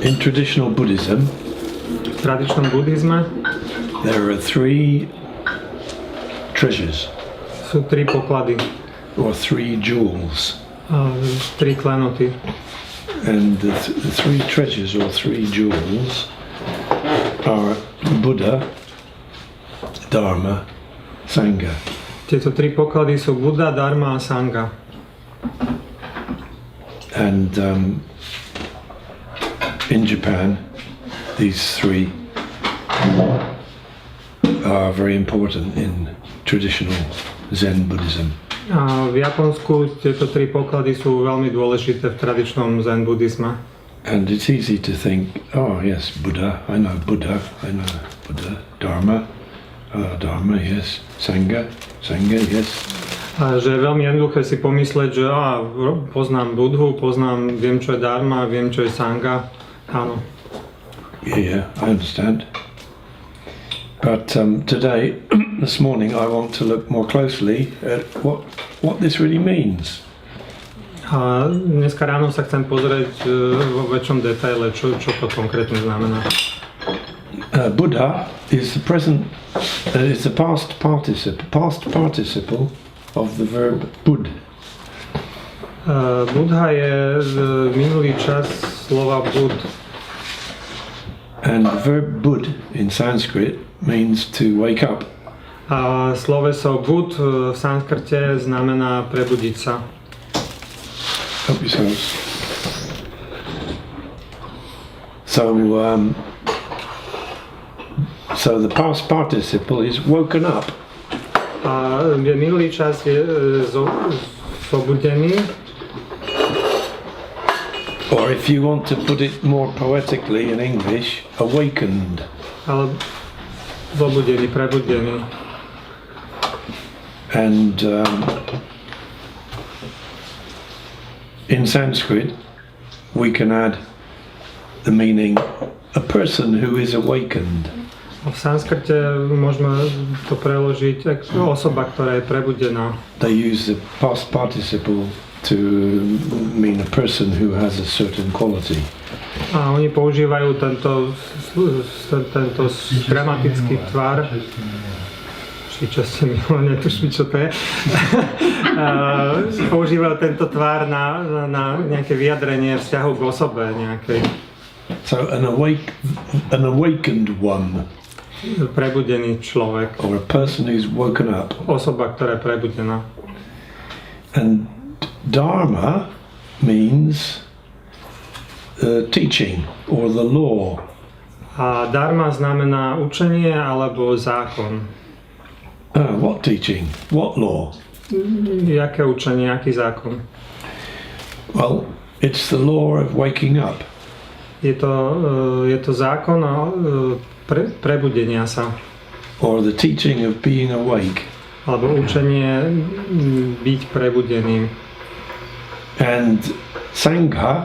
In traditional Buddhism, v tradičnom buddhizme there are three treasures, sú tri poklady, or three jewels. Tri klenoty. And the three treasures or three jewels are Buddha, Dharma, Sangha. Tieto tri poklady sú Buddha, Dharma a Sangha. And in Japan, these three are very important in traditional Zen Buddhism. A v Japonsku tieto tri poklady sú veľmi dôležité v tradičnom Zen buddhizme. And it's easy to think, oh yes, Buddha, I know Buddha, Dharma, Dharma, yes, Sangha, yes. A že je veľmi jednoduché si pomysleť, že poznám Budhu, viem čo je Dharma, viem čo je Sangha, áno. Yeah, I understand. But today, this morning, I want to look more closely at what this really means. A dneska ráno sa chcem pozrieť vo väčšom detaile, čo to konkrétne znamená. Buddha is the present, is the past participle of the verb bud. Buddha je minulý čas slova bud. And the verb bud in Sanskrit means to wake up. A sloveso bud v sanskrte znamená prebudiť sa. Help yourselves. So the past participle is woken up. A minulý čas je zobudený. Or if you want to put it more poetically in English, awakened. Ale zobudený, prebudený. And in Sanskrit, we can add the meaning a person who is awakened. V sanskrte môžeme to preložiť ako osoba, ktorá je prebudená. They use the past participle to mean a person who has a certain quality. A oni používajú tento gramatický tvar. Čo ste mi netušili, čo to je. Používajú tento tvar na nejaké vyjadrenie vzťahu k osobe nejakej. So an awakened one. Prebudený človek. Or a person who's woken up. Osoba, ktorá je prebudená. And Dharma means teaching or the law. A dharma znamená učenie alebo zákon. What teaching? What law? Jaké učenie, aký zákon? Well, it's the law of waking up. Je to zákon prebudenia sa. Or the teaching of being awake. Alebo učenie byť prebudeným. And Sangha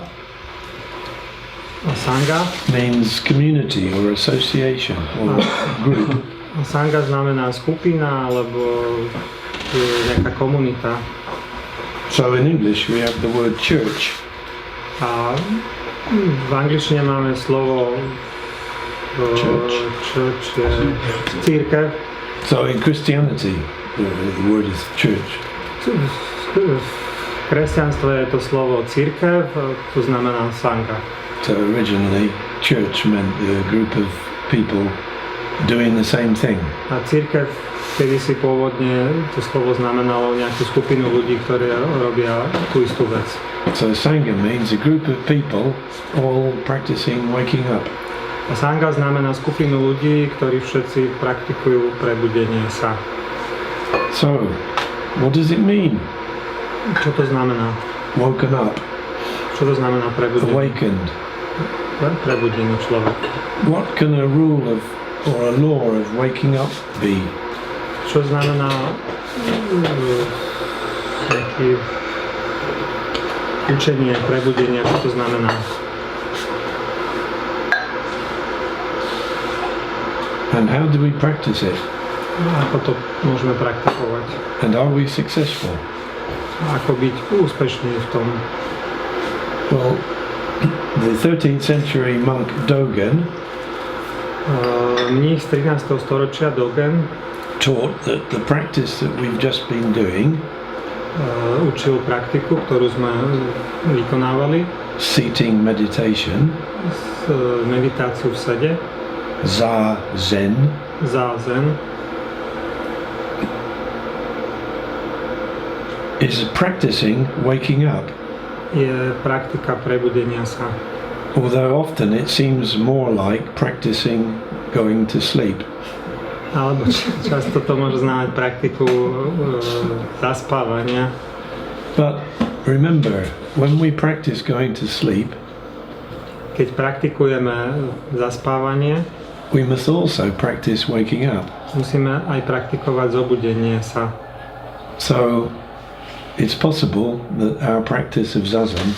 means community or association or group. Sangha znamená skupina alebo nejaká komunita. So in English we have the word church. A v angličtine máme slovo church, církev. So in Christianity the word is church. V kresťanstve je to slovo církev, to znamená sangha. So originally church meant a group of people doing the same thing. A církev kedysi pôvodne to slovo znamenalo nejakú skupinu ľudí, ktorí robia tú istú vec. So Sangha means a group of people all practicing waking up. A Sangha znamená skupinu ľudí, ktorí všetci praktikujú prebudenie sa. So, what does it mean? Čo to znamená? Woken up. Čo to znamená prebudenie? Awakened. Prebudený človek. What can a rule of or a law of waking up be? Čo znamená nejaký učenie prebudenia, čo to znamená? And how do we practice it? Ako to môžeme praktikovať? And are we successful? Ako byť úspešný v tom? Well, the 13th century monk Dogen Mních z 13. storočia Dogen taught that the practice that we've just been doing, učil praktiku, ktorú sme vykonávali, seating meditation, meditáciu v sede, zazen, is practicing waking up. je praktika prebudenia sa. Although often it seems more like practicing going to sleep. Alebo často to môže znamenať praktiku zaspávania. But remember, when we practice going to sleep, Keď praktikujeme zaspávanie, we must also practice waking up. musíme aj praktikovať zobudenie sa. So it's possible that our practice of zazen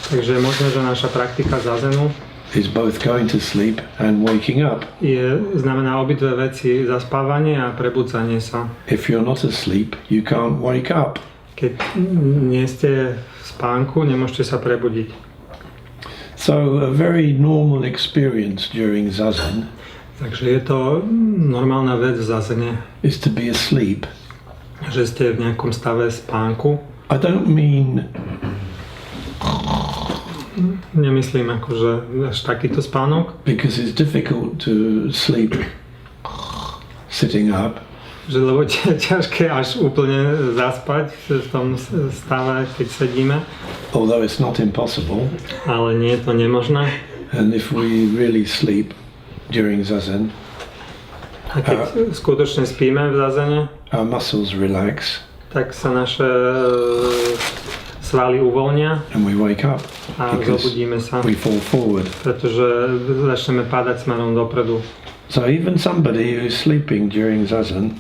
Takže je možné, že naša praktika zazenu is both going to sleep and waking up. znamená obidve veci, zaspávanie a prebudzanie sa. If you're not asleep, you can't wake up. Keď nie ste v spánku, nemôžete sa prebudiť. So a very normal experience during zazen Takže je to normálna vec v zazene, is to be asleep. že ste v nejakom stave spánku. I don't mean Nemyslím akože až takýto spánok, because it's difficult to sleep sitting up, že lebo ťažké až úplne zaspať v tom stave, keď sedíme, although it's not impossible. ale nie je to nemožné. And if we really sleep during zazen, A keď skutočne spíme v zazene, our muscles relax tak sa naše svaly uvoľnia and we wake up a because zobudíme sa, we fall forward. pretože začneme padať smerom dopredu. So even somebody who's sleeping during zazen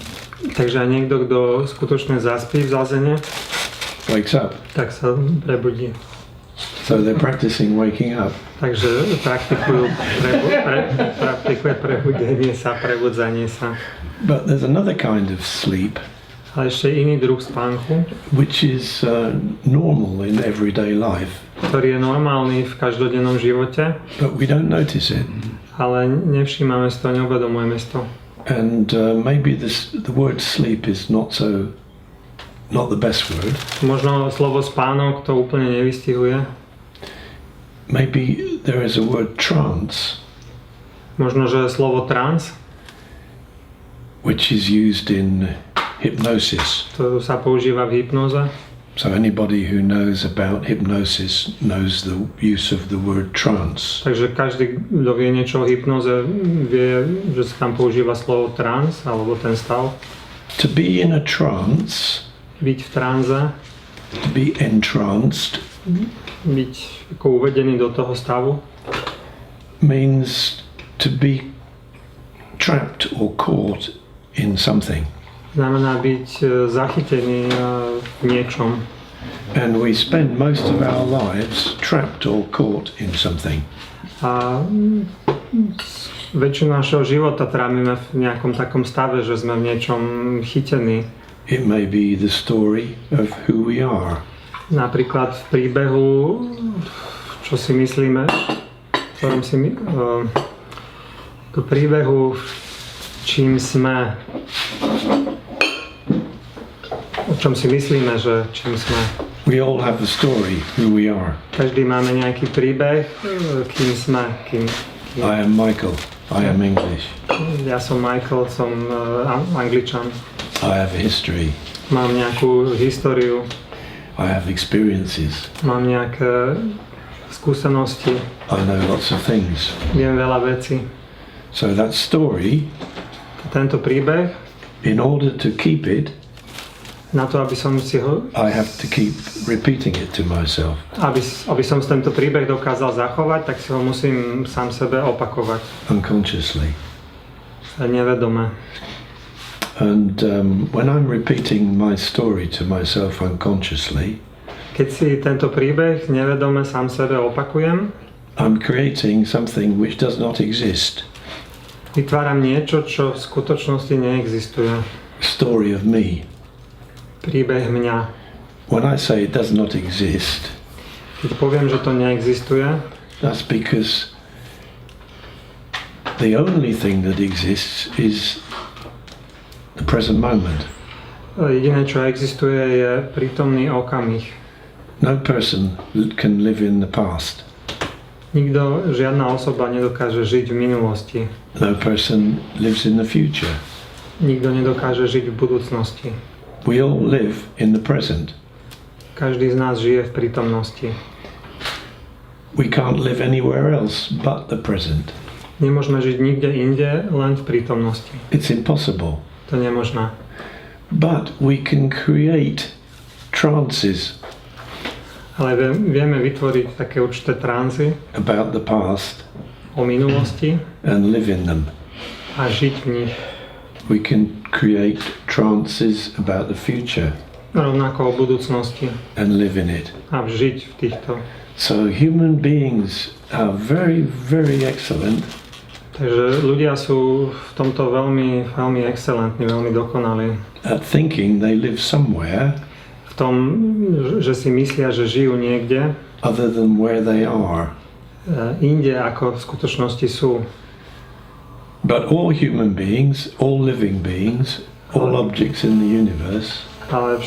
Takže aj niekto, kto skutočne zaspí v zazene, wakes up. tak sa prebudí. So they're practicing waking up. Takže praktikuje prebudenie sa, prebudzanie sa. But there's another kind of sleep Ale ešte iný druh spánku, which is normal in everyday life, ktorý je normálny v každodennom živote, but we don't notice it. ale nevšímame si to, neuvedomujeme si to. And maybe the word sleep is not the best word. Možno slovo spánok to úplne nevystihuje. Maybe there is a word trance, Možno, že slovo trance, which is used in hypnosis. to sa používa v hypnoze. So anybody who knows about hypnosis knows the use of the word trance. Takže každý, kto vie niečo o hypnoze, vie, že sa tam používa slovo trance, alebo ten stav. To be in a trance, Byť v tranze, to be entranced, byť ako uvedený do toho stavu, means to be trapped or caught in something. znamená byť zachytený v niečom. And we spend most of our lives trapped or caught in something. A väčšinu našeho života trávime v nejakom takom stave, že sme v niečom chytení. It may be the story of who we are. Napríklad v príbehu, čo si myslíme, v ktorom si k príbehu, čím sme, o čom si myslíme, že čím sme. We all have a story who we are. Každý máme nejaký príbeh, kým sme, kým. I am Michael. I am English. Ja som Michael, som Angličan. I have a history. Mám nejakú históriu, I have experiences. mám nejaké skúsenosti, I know lots of things. viem veľa vecí. So that story, Tento príbeh, in order to keep it, na to, aby som si ho, I have to keep repeating it to myself. aby som tento príbeh dokázal zachovať, tak si ho musím sám sebe opakovať. Unconsciously. Nevedome. And when I'm repeating my story to myself unconsciously, Keď si tento príbeh nevedome sám sebe opakujem, I'm creating something which does not exist. Vytváram niečo, čo v skutočnosti neexistuje. Story of me. Príbeh mňa. When I say it does not exist, Keď poviem, že to neexistuje, that's because the only thing that exists is the present moment. jediné, čo existuje, je prítomný okamih. No person can live in the past. Nikto, žiadna osoba nedokáže žiť v minulosti. No person lives in the future. Nikto nedokáže žiť v budúcnosti. We all live in the present. Každý z nás žije v prítomnosti. We can't live anywhere else but the present. Nemôžeme žiť nikde inde, len v prítomnosti. It's impossible. To je nemožné. But we can create trances Ale vieme vytvoriť také určité tranzy about the past o minulosti and live in them. a žiť v nich. We can create trances about the future Rovnako o budúcnosti and live in it. a žiť v týchto. So human beings are very, very excellent Takže ľudia sú v tomto veľmi, veľmi excelentní, veľmi dokonalí. at thinking they live somewhere V tom, že si myslia, že žijú niekde other than where they are. inde, ako v skutočnosti sú. But all human beings, all living beings, all objects in the universe Ale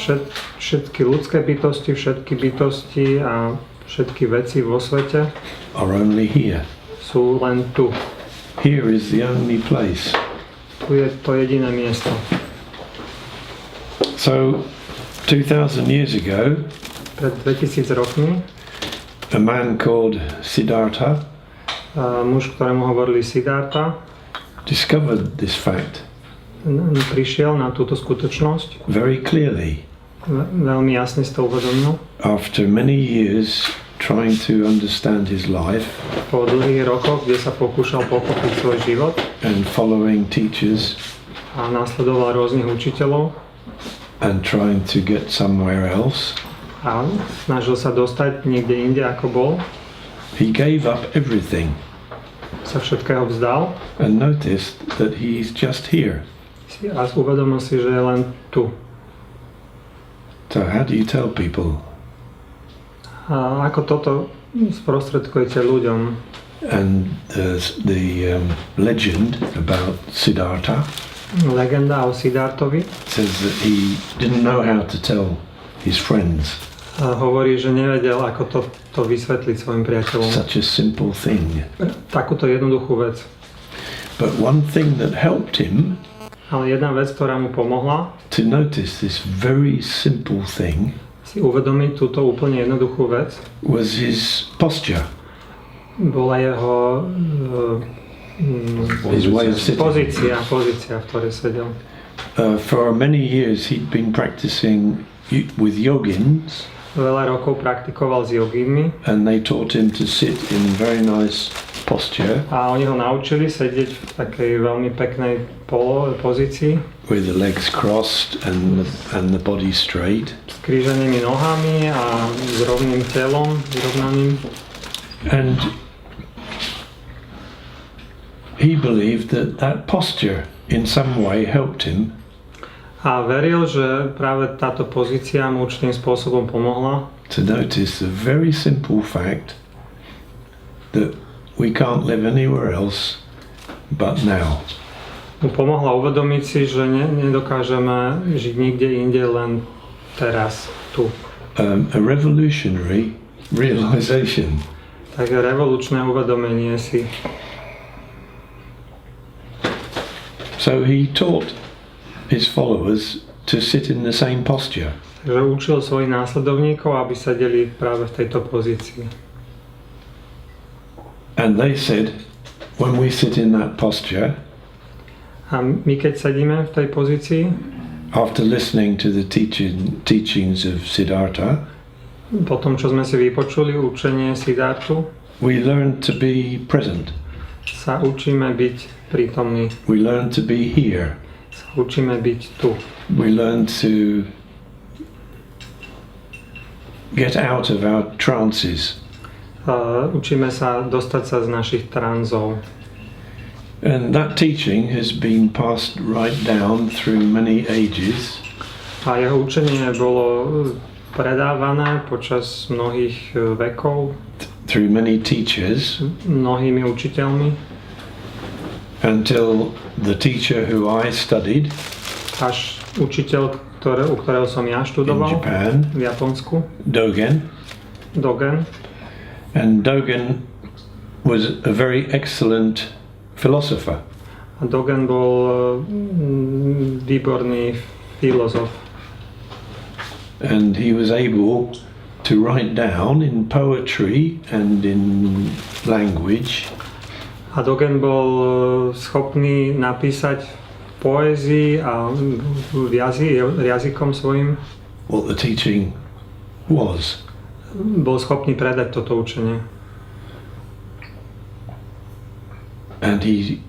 všetky ľudské bytosti, všetky bytosti a všetky veci vo svete are only here. sú len tu. Here is the only place. Tu je to jediné miesto. So 2000 years ago, Pred 2000 rokmi a man called Siddhartha muž, ktorému hovorili Siddhartha, discovered this fact prišiel na túto skutočnosť. very clearly Veľmi jasne si to uvedomil. after many years trying to understand his life Po dlhých rokoch, kde sa pokúšal pochopiť svoj život and following teachers a následoval rôznych učiteľov and trying to get somewhere else, a snažil sa dostať niekde inde, ako bol, he gave up everything sa všetkého vzdal and noticed that he's just here. a uvedomil si, že je len tu. So how do you tell people? A ako toto sprostredkujete ľuďom? And the legend about Siddhartha Legenda o Siddhartovi says that he didn't know how to tell his friends hovorí, že nevedel, ako to vysvetliť svojim priateľom. such a simple thing. Takúto jednoduchú vec. But one thing that helped him Ale jedna vec, ktorá mu pomohla to notice this very simple thing si uvedomiť túto úplne jednoduchú vec, was his posture, bola jeho his way of sitting. pozícia, v ktorej sedel. For many years he'd been practicing with yogins, Veľa rokov praktikoval s jogínmi and they taught him to sit in very nice posture a oni ho naučili sedieť v takej veľmi peknej pozícii with the legs crossed and the body straight. s kríženými nohami a s rovným telom, vyrovnaným. And he believed that that posture in some way helped him A veril, že práve táto pozícia mu určitým spôsobom pomohla to notice the very simple fact that we can't live anywhere else but now. mu pomohla uvedomiť si, že nedokážeme žiť nikde inde, len teraz, tu. A revolutionary realization. Takže revolučné uvedomenie si. So he taught his followers to sit in the same posture. Takže učil svojich následovníkov, aby sedeli práve v tejto pozícii. And they said, when we sit in that posture, A my keď sedíme v tej pozícii, after listening to the teachings of Siddhartha, po tom, čo sme si vypočuli učenie Siddhartu, we learn to be present. sa učíme byť prítomní. We learn to be here. Sa učíme byť tu. We learn to get out of our trances. Učíme sa dostať sa z našich tranzov. And that teaching has been passed right down through many ages. A jeho učenie bolo predávané počas mnohých vekov, through many teachers, mnohými učiteľmi, until the teacher who I studied až učiteľ, u ktorého som ja in študoval Japan, v Japonsku, Dogen. And Dogen was a very excellent philosopher. A Dogen bol výborný filozof. And he was able to write down in poetry and in language A Dogen bol schopný napísať v poézii a jazykom svojim. what the teaching was. Bol schopný predať toto učenie. And he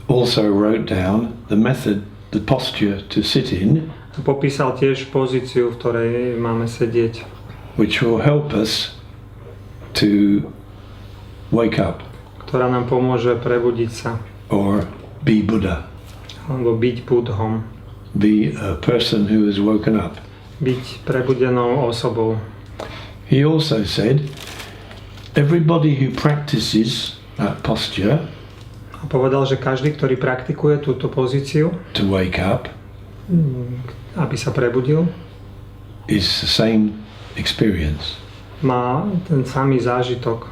also wrote down the method, the posture to sit in, Popísal tiež pozíciu, v ktorej máme sedieť, which will help us to wake up ktorá nám pomôže prebudiť sa, or be Buddha, alebo byť Budhom, be a person who has woken up. byť prebudenou osobou. He also said, everybody who practices that posture A povedal, že každý, ktorý praktikuje túto pozíciu, to wake up aby sa prebudil, is the same experience. má ten samý zážitok.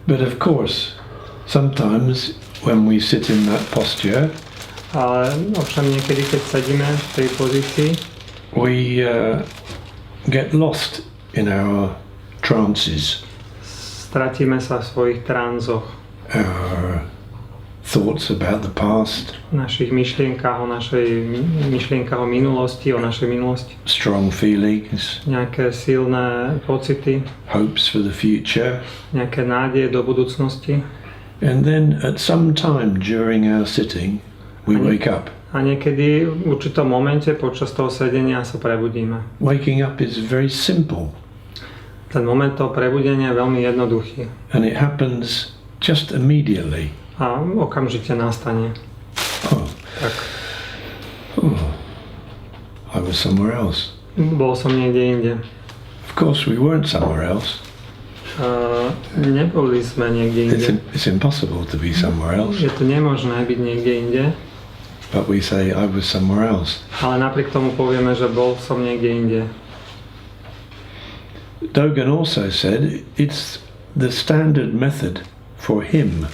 But of course, sometimes when we sit in that posture, Ale ovšem niekedy, keď sedíme v tej pozícii, we get lost in our trances, stratíme sa v svojich tranzoch, our thoughts about the past, v našich myšlienkach o minulosti, o našej minulosti. strong feelings, Nejaké silné pocity, hopes for the future. nejaké nádeje do budúcnosti. And then at some time during our sitting, we wake up. A niekedy v určitom momente počas toho sedenia sa prebudíme. Waking up is very simple, Ten moment toho prebudenia je veľmi jednoduchý. and it happens just immediately. A okamžite nastane. Oh, Tak, I was somewhere else. bol som niekde inde. Of course, we weren't somewhere else. Neboli sme niekde inde. It's impossible to be somewhere else. Je to nemožné byť niekde inde, But we say, I was somewhere else. ale napriek tomu povieme, že bol som niekde inde. Dogen also said it's the standard method for him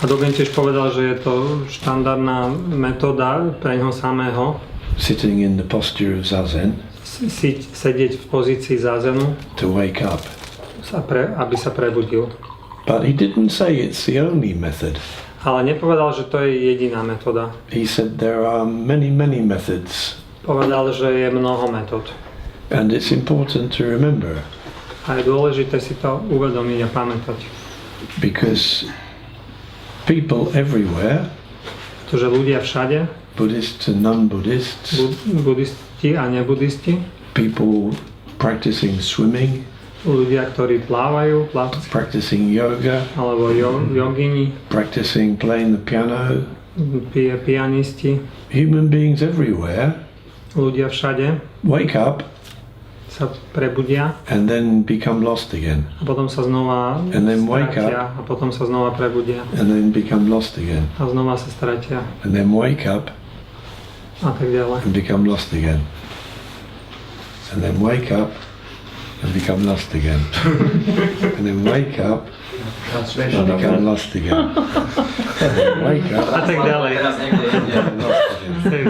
A Dogen tiež povedal, že je to štandardná metóda pre ňoho samého sitting in the posture of zazen sedieť v pozícii zázenu, to wake up. aby sa prebudil. But he didn't say it's the only method. Ale nepovedal, že to je jediná metóda. He said there are many, many methods. Povedal, že je mnoho metód. And it's important to remember, A je dôležité si to uvedomiť a pamätať. because people everywhere, Pretože ľudia všade, Buddhists and non-Buddhists, buddhisti a nebuddhisti, people practicing swimming, ľudia, ktorí plávajú, practicing yoga, alebo jogini, practicing playing the piano, pianisti, human beings everywhere ľudia všade wake up sa prebudia and then become lost again, a potom sa znova And then wake stratia a potom sa znova prebudia and then become lost again, a znova sa stratia and then wake up a tak ďalej. and become lost again, and then wake up and become lost again, and then wake up and become lost again, and then wake up A tak ďalej. Teraz niekde inde. and lost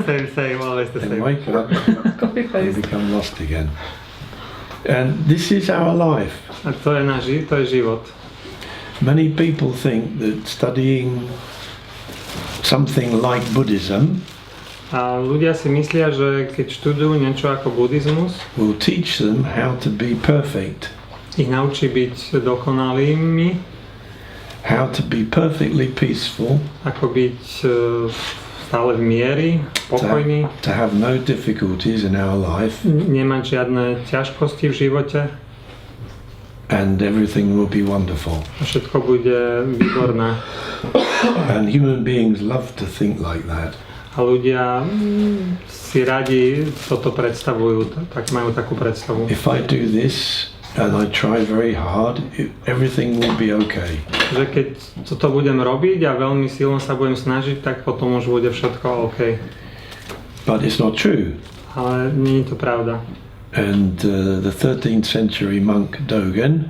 again, Same, always the and same. wake up and become lost again. And this is our life. A to je život. Many people think that studying something like Buddhism A ľudia si myslia, že keď študujú niečo ako buddhizmus, will teach them how to be perfect, ich naučí byť dokonalými, how to be perfectly peaceful, ako byť stále v miery, pokojný, to have no difficulties in our life, nemať žiadne ťažkosti v živote and everything will be wonderful. a všetko bude výborné. And human beings love to think like that. A ľudia si radi toto predstavujú, tak majú takú predstavu. If I do this and I try very hard, everything will be okay. Že keď toto budem robiť a veľmi silno sa budem snažiť, tak potom už bude všetko OK. But it's not true. Ale nie je to pravda. And the 13th century monk Dogen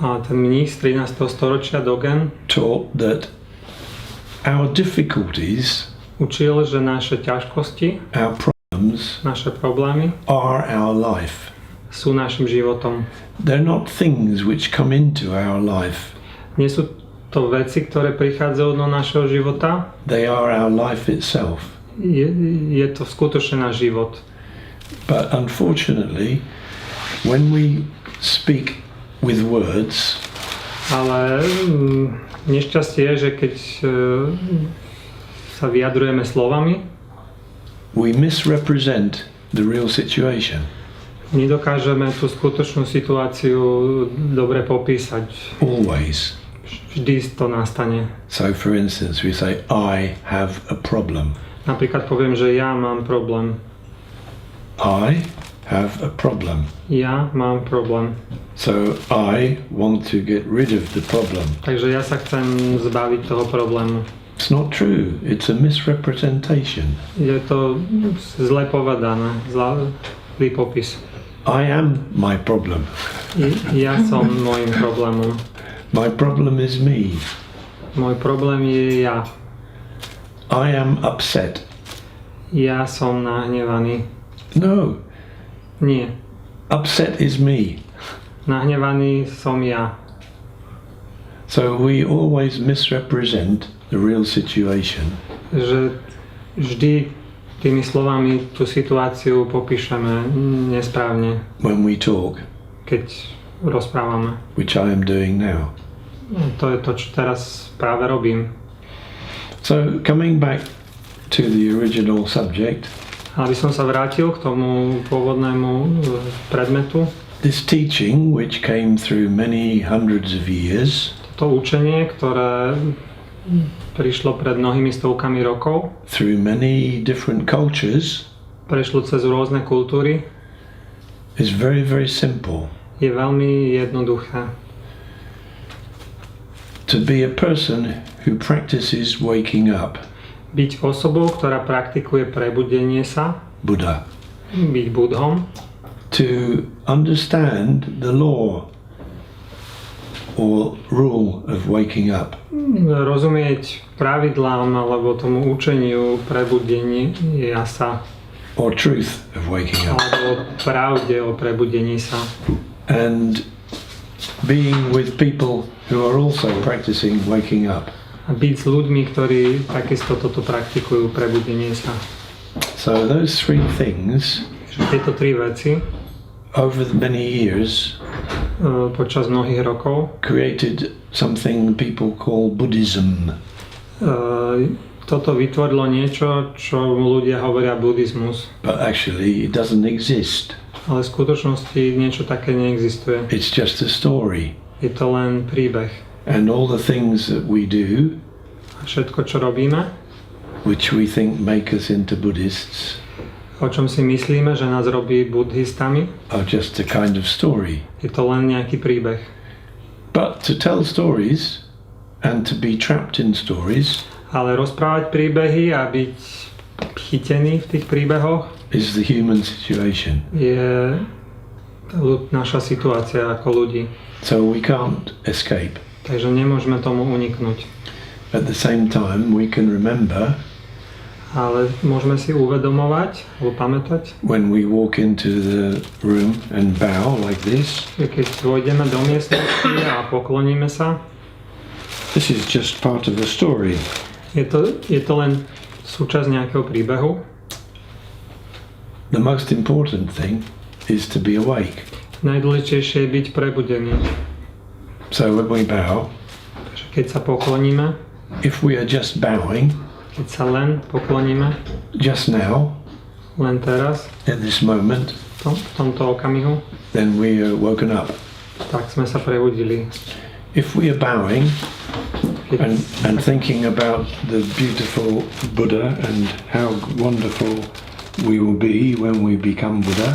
A ten mních z 13. storočia Dogen taught that our difficulties, učil, že naše ťažkosti, our problems, naše problémy are our life. sú našim životom. They're not things which come into our life. Nie sú to veci, ktoré prichádzajú do našeho života. They are our life itself. Je to skutočne náš život. But unfortunately, when we speak with words, Ale nešťastie je, že keď sa vyjadrujeme slovami, we misrepresent the real situation. nedokážeme tú skutočnú situáciu dobre popísať. Always. Vždy to nastane. So for instance, we say, I have a problem. Napríklad poviem, že ja mám problém. I have a problem. Ja mám problém. So I want to get rid of the problem. Takže ja sa chcem zbaviť toho problému. It's not true. It's a misrepresentation. Je to zle povedané, zlý popis. I am my problem. Ja som môjim problémom. My problem is me. Môj problém je ja. I am upset. Ja som nahnevaný. No. Nie. Upset is me. Nahnevaný som ja. So we always misrepresent the real situation. Že vždy tými slovami tú situáciu popíšeme nesprávne, When we talk, keď rozprávame. which I am doing now. To je to, čo teraz práve robím. So coming back to the original subject, Aby som sa vrátil k tomu pôvodnému predmetu. this teaching, which came through many hundreds of years, To učenie, ktoré prišlo pred mnohými stovkami rokov, through many different cultures, prešlo cez rôzne kultúry, is very, very simple. je veľmi jednoduché. To be a person who practices waking up, Byť osobou, ktorá praktikuje prebudenie sa, Buddha, byť budhom, to understand the law or rule of waking up, rozumieť pravidlám alebo tomu učeniu prebudenia sa, or truth of waking up, alebo pravde o prebudení sa. and being with people who are also practicing waking up. A byť s ľuďmi, ktorí takisto toto praktikujú, prebudenie sa. So those three things, Tieto tri veci over the many years, počas mnohých rokov created something people call Buddhism. toto vytvorilo niečo, čo ľudia hovoria buddhizmus. But actually it doesn't exist. Ale v skutočnosti niečo také neexistuje. It's just a story. Je to len príbeh. And all the things that we do, A všetko, čo robíme, which we think make us into Buddhists, o čom si myslíme, že nás robí buddhistami, are just a kind of story. je to len nejaký príbeh. But to tell stories and to be trapped in stories Ale rozprávať príbehy a byť chytený v tých príbehoch is the human situation. je naša situácia ako ľudí. So we can't escape. Takže nemôžeme tomu uniknúť. At the same time, we can remember Ale môžeme si uvedomovať alebo pamätať, when we walk into the room and bow like this, že keď vojdeme do miestnosti a pokloníme sa, this is just part of a story. je to len súčasť nejakého príbehu. The most important thing is to be awake. Najdôležitejšie je byť prebudený. So when we bow, Takže keď sa pokloníme, if we are just bowing, keď sa len pokloníme, just now, len teraz, at this moment, v tomto okamihu, then we are woken up. tak sme sa prebudili. If we are bowing And thinking about the beautiful Buddha and how wonderful we will be when we become Buddha.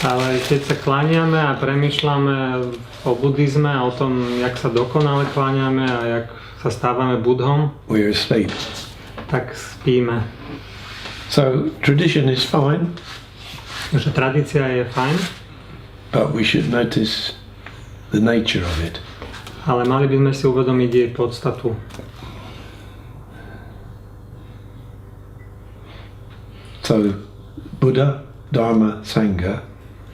Ale keď sa kláňame a premýšľame o buddhizme a o tom, jak sa dokonale kláňame a jak sa stávame Budhom, we're asleep. Tak spíme. So tradition is fine. Takže tradícia je fajn. But we should notice the nature of it. Ale mali by sme si uvedomiť jej podstatu. So Buddha, Dharma, Sangha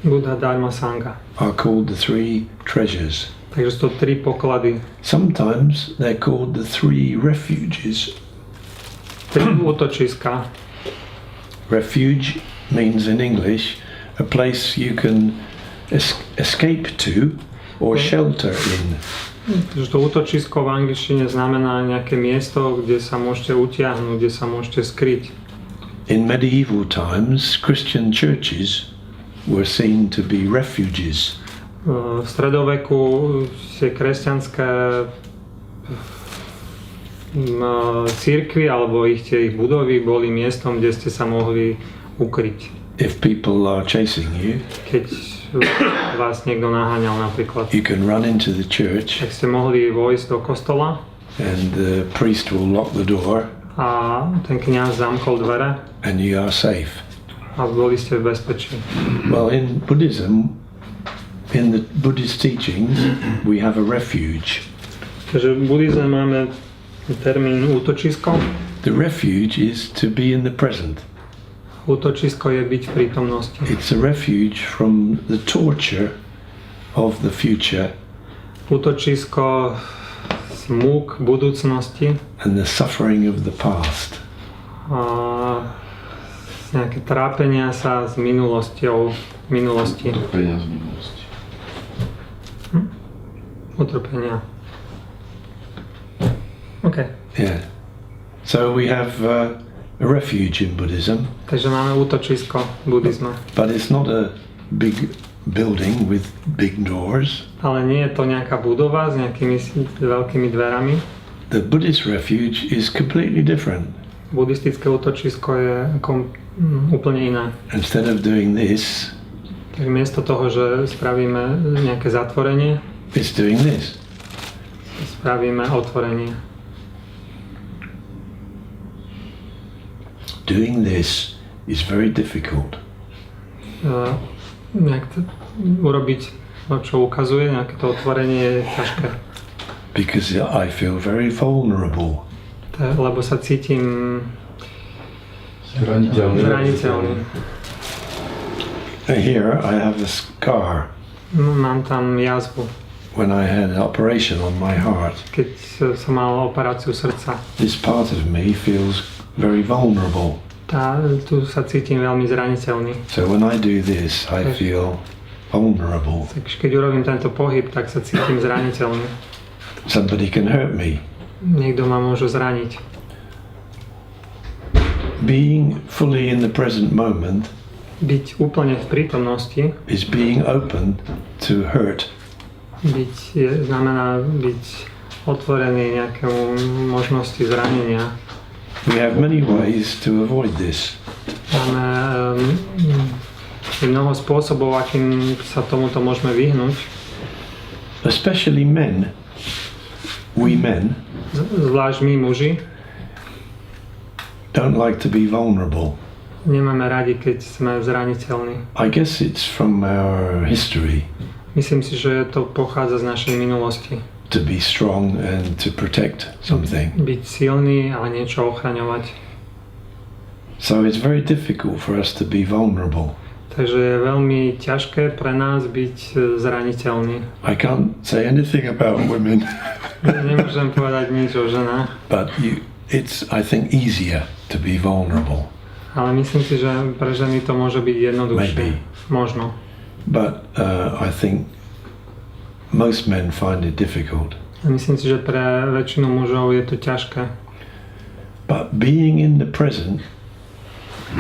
Buddha, Dharma, Sangha are called the three treasures. Takže sú to tri poklady. Sometimes they're called the three refuges. Tri útočiska. Refuge means in English a place you can escape to or shelter in. Takže to útočisko v angličtine znamená nejaké miesto, kde sa môžete utiahnuť, kde sa môžete skryť. In medieval times, Christian churches were seen to be refuges. V stredoveku tie kresťanské cirkvi alebo ich budovy boli miestom, kde ste sa mohli ukryť. If people are chasing you, keď vás niekto naháňal napríklad, you can run into the church, tak ste mohli vojsť do kostola and the priest will lock the door, a ten kňaz zamkol dvere and you are safe. A boli ste v bezpečí. Well, in Buddhism, in the Buddhist teachings, we have a refuge. Takže v buddhizme máme termín útočisko. The refuge is to be in the present. Útočisko je byť v prítomnosti. It's a refuge from the torture of the future. Útočisko z múk budúcnosti. And the suffering of the past. A nejaké trápenia sa s minulosťou, minulosti. Utrpenia z minulosti. Utrpenia. OK. Yeah. So we have a refuge in Buddhism. Takže máme útočisko v buddhizme. But it's not a big building with big doors. Ale nie je to nejaká budova s nejakými veľkými dverami. The Buddhist refuge is completely different. Buddhistické útočisko je úplne iné. Instead of doing this, tak miesto toho, že spravíme nejaké zatvorenie, it's doing this. Spravíme otvorenie. Doing this is very difficult. Urobiť, čo ukazuje, nejaké to otvorenie je ťažké. Because I feel very vulnerable. Lebo sa cítim zraniteľný. Here I have a scar. Mám tam jazvu. When I had an operation on my heart. Keď som mal operáciu srdca. This part of me feels very vulnerable. Tu sa cítim veľmi zraniteľný. So when I do this, I feel vulnerable. Takže keď urobím tento pohyb, tak sa cítim zraniteľný. Somebody can hurt me. Niekto ma môže zraniť. Being fully in the present moment. Byť úplne v prítomnosti. Is being open to hurt. Znamená byť otvorený nejakému možnosti zranenia. We have many ways to avoid this. Máme mnoho spôsobov, akým sa tomuto môžeme vyhnúť. Especially men. We men. Zvlášť my muži. Don't like to be vulnerable. Nemáme radi, keď sme zraniteľní. I guess it's from our history. Myslím si, že to pochádza z našej minulosti. To be strong and to protect something. Byť silný a niečo ochraňovať. So it's very difficult for us to be vulnerable. Takže je veľmi ťažké pre nás byť zraniteľný. I can't say anything about women. Nemôžem povedať nič o ženách. But it's, I think, easier to be vulnerable. Ale myslím si, že pre ženy to môže byť jednoduchšie. Možno. But I think most men find it difficult. Myslím si, že pre väčšinu mužov je to ťažké. But being in the present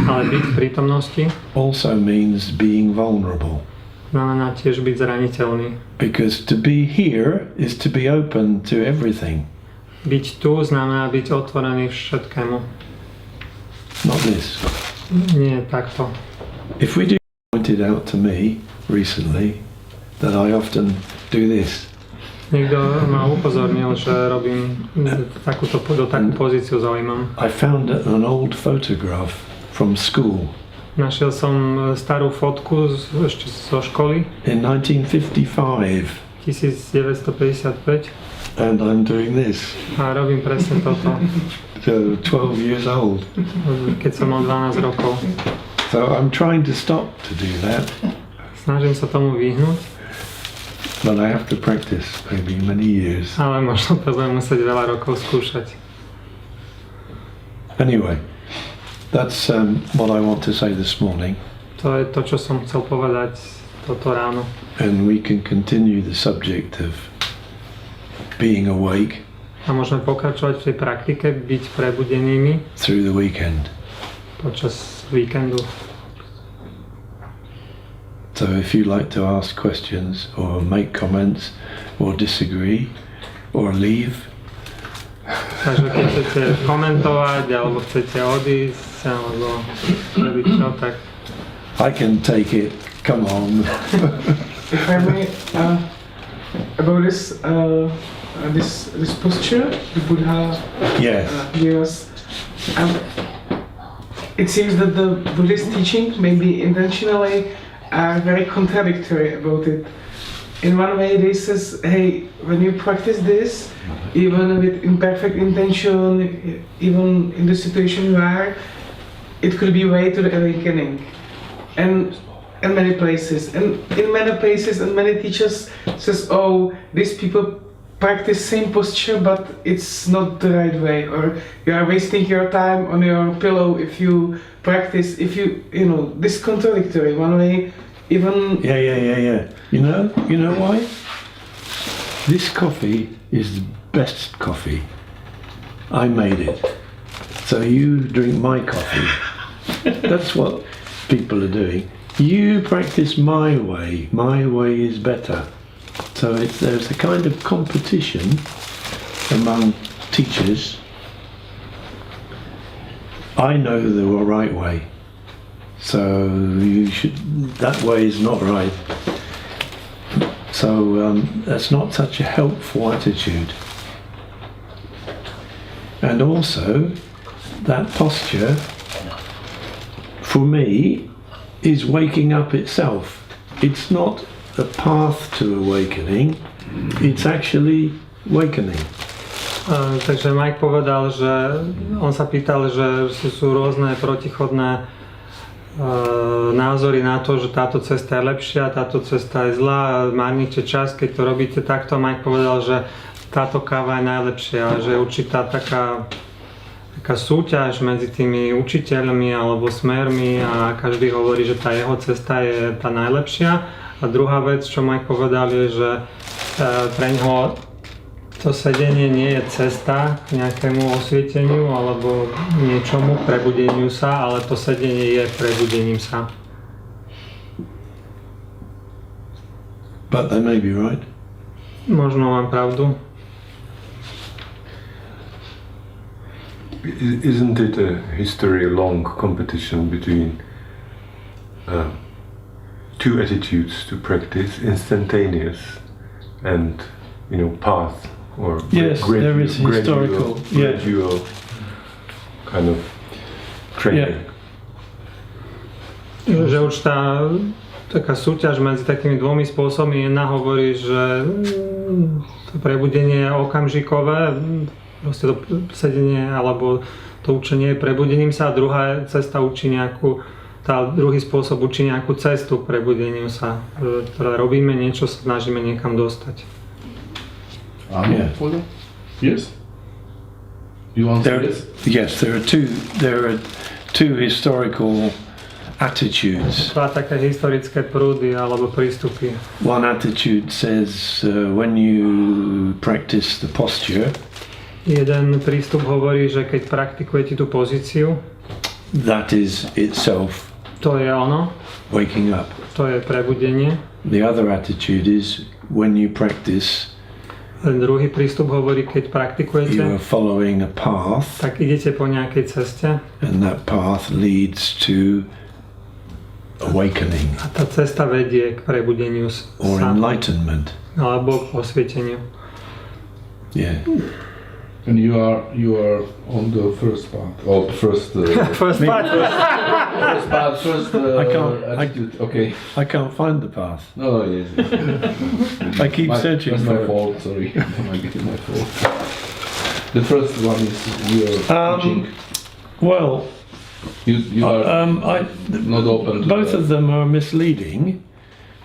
ale byť v prítomnosti also means being vulnerable. Znamená tiež byť zraniteľný. Because to be here is to be open to everything. Byť tu znamená byť otvorený všetkému. Not this. Nie takto. If we do pointed out to me recently that I often do this. Niekto ma upozornil, že robím takú pozíciu zaujímam. I found an old photograph from school. Našiel som starú fotku ešte zo školy. In 1955. 1955. And I'm doing this. A robím presne toto. 12 years old. Keď som mal 12 rokov. So I'm trying to stop to do that. Snažím sa tomu vyhnúť. But I have to practice maybe many years. Ale možno to budem musieť veľa rokov skúšať. Anyway, that's what I want to say this morning. To je to, čo som chcel povedať toto ráno. And we can continue the subject of being awake. A môžeme pokračovať v tej praktike byť prebudenými through the weekend. Počas víkendu. So if you like to ask questions or make comments or disagree or leave. Takže keď chcete komentovať alebo chcete odísť alebo robiť čo, tak I can take it. Come on. If I may, about this posture the Buddha Yes. gave us. It seems that the Buddhist teaching, maybe intentionally, are very contradictory about it. In one way, they says, hey, when you practice this, even with imperfect intention, even in the situation you are, it could be way to the awakening. And in many places, and in many places, and many teachers says, oh, these people practice same posture, but it's not the right way, or you are wasting your time on your pillow if you practice, you know, this contradictory. One way, even Yeah. You know why? This coffee is the best coffee. I made it. So you drink my coffee. That's what people are doing. You practice my way. My way is better. So there's a kind of competition among teachers. I know the right way. So that way is not right. So that's not such a helpful attitude. And also, that posture, for me, is waking up itself. It's not a path to awakening, it's actually awakening. Takže Mike povedal, že on sa pýtal, že sú rôzne protichodné názory na to, že táto cesta je lepšia, táto cesta je zlá, márnite čas, keď to robíte takto. Mike povedal, že táto káva je najlepšia, že je určitá taká súťaž medzi tými učiteľmi alebo smermi a každý hovorí, že tá jeho cesta je tá najlepšia. A druhá vec, čo Mike povedal, je, že pre ňoho to sedenie nie je cesta k nejakému osvieteniu alebo niečomu, prebudeniu sa, ale to sedenie je prebudením sa. But they may be right. Možno mám pravdu. Isn't it a history-long competition between two attitudes to practice, instantaneous and, path, or Yes, there is historical, gradual kind of training? Že už tá taká súťaž medzi takými dvomi spôsobmi, jedna hovorí, že to prebudenie je okamžikové, proste to sedenie alebo to učenie je prebudením sa, a druhá cesta učí druhý spôsob učí nejakú cestu k prebudeniu sa, ktoré robíme niečo, sa snažíme niekam dostať. Yeah. Yes? You want to yes? Yes, there are two historical attitudes. Dva také historické prúdy alebo prístupy. One attitude says when you practice the posture, Jeden prístup hovorí, že keď praktikujete tú pozíciu, that is itself to je ono, waking up. to je prebudenie. The other attitude is when you practice Druhý prístup hovorí, keď you praktikujete, are following a path, tak idete po nejakej ceste and that path leads to awakening a tá cesta vedie k prebudeniu or sa enlightenment. alebo k osvieteniu. Yeah. And you are on the first part, or first First part. first part, first I can't- attitude. Okay. I can't find the path. No, yes. I keep searching That's for my it. fault. Sorry, my fault. The first one is your teaching. Well, You are not open to both that. of them are misleading,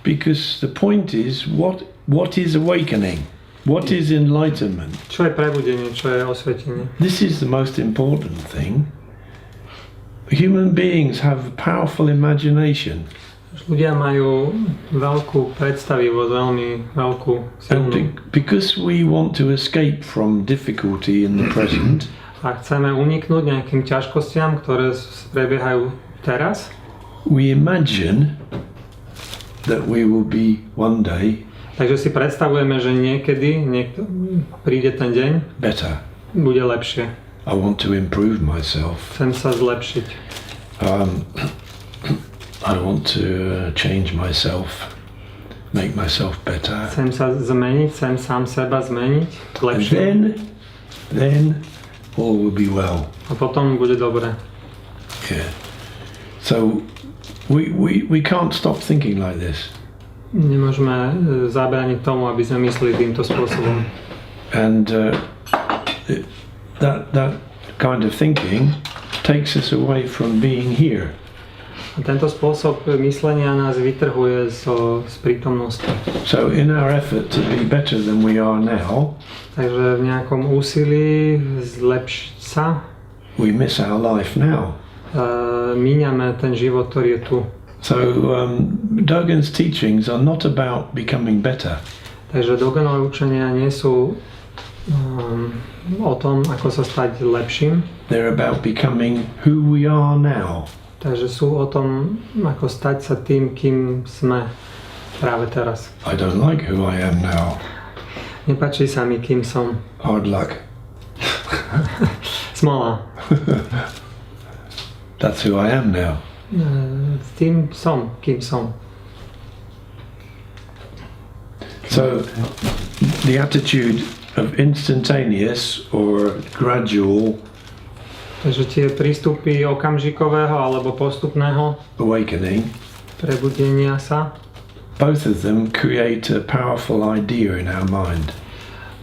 because the point is what is awakening? What is enlightenment? Čo je prebudenie, čo je osvietenie? This is the most important thing. Human beings have a powerful imagination, Ľudia majú veľkú predstavivosť, veľmi veľkú and silnú. because we want to escape from difficulty in the present, A chceme uniknúť nejakým ťažkostiam, ktoré prebiehajú teraz, we imagine that we will be one day takže si predstavujeme, že niekedy príde ten deň, better. bude lepšie. I want to improve myself. Chcem sa zlepšiť. I want to change myself, make myself better. Chcem sa zmeniť, chcem sám seba zmeniť k And lepšiemu. then all will be well. A potom bude dobre. Yeah. So we can't stop thinking like this. Nemôžeme zabrániť tomu, aby sme mysleli týmto spôsobom. And that kind of thinking takes us away from being here. A tento spôsob myslenia nás vytrhuje z prítomnosti. So in our effort to be better than we are now, Takže v nejakom úsilí zlepšiť sa we miss our life now. míňame ten život, ktorý je tu. So Dogen's teachings are not about becoming better. Takže Dogenové učenia nie sú o tom, ako sa stať lepším. They're about becoming who we are now. Takže sú o tom, ako stať sa tým, kým sme práve teraz. I don't like who I am now. Nepáči sa mi, kým som. Hard luck. Smola. That's who I am now. S tým som, kým som. So the attitude of instantaneous or gradual Takže tie prístupy okamžikového alebo postupného awakening, prebudenia sa, both of them create a powerful idea in our mind.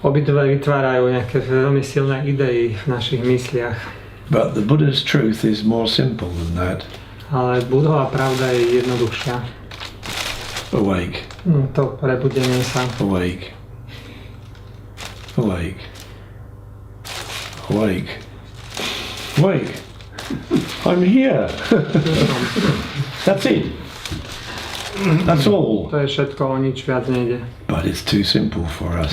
obidve vytvárajú nejaké veľmi silné idei v našich mysliach. But the Buddha's truth is more simple than that. Ale Budhova pravda je jednoduchšia. Awake, To prebudenie sa. awake, awake, awake, awake. I'm here. That's it. That's all. To je všetko, o nič viac nejde. But it's too simple for us.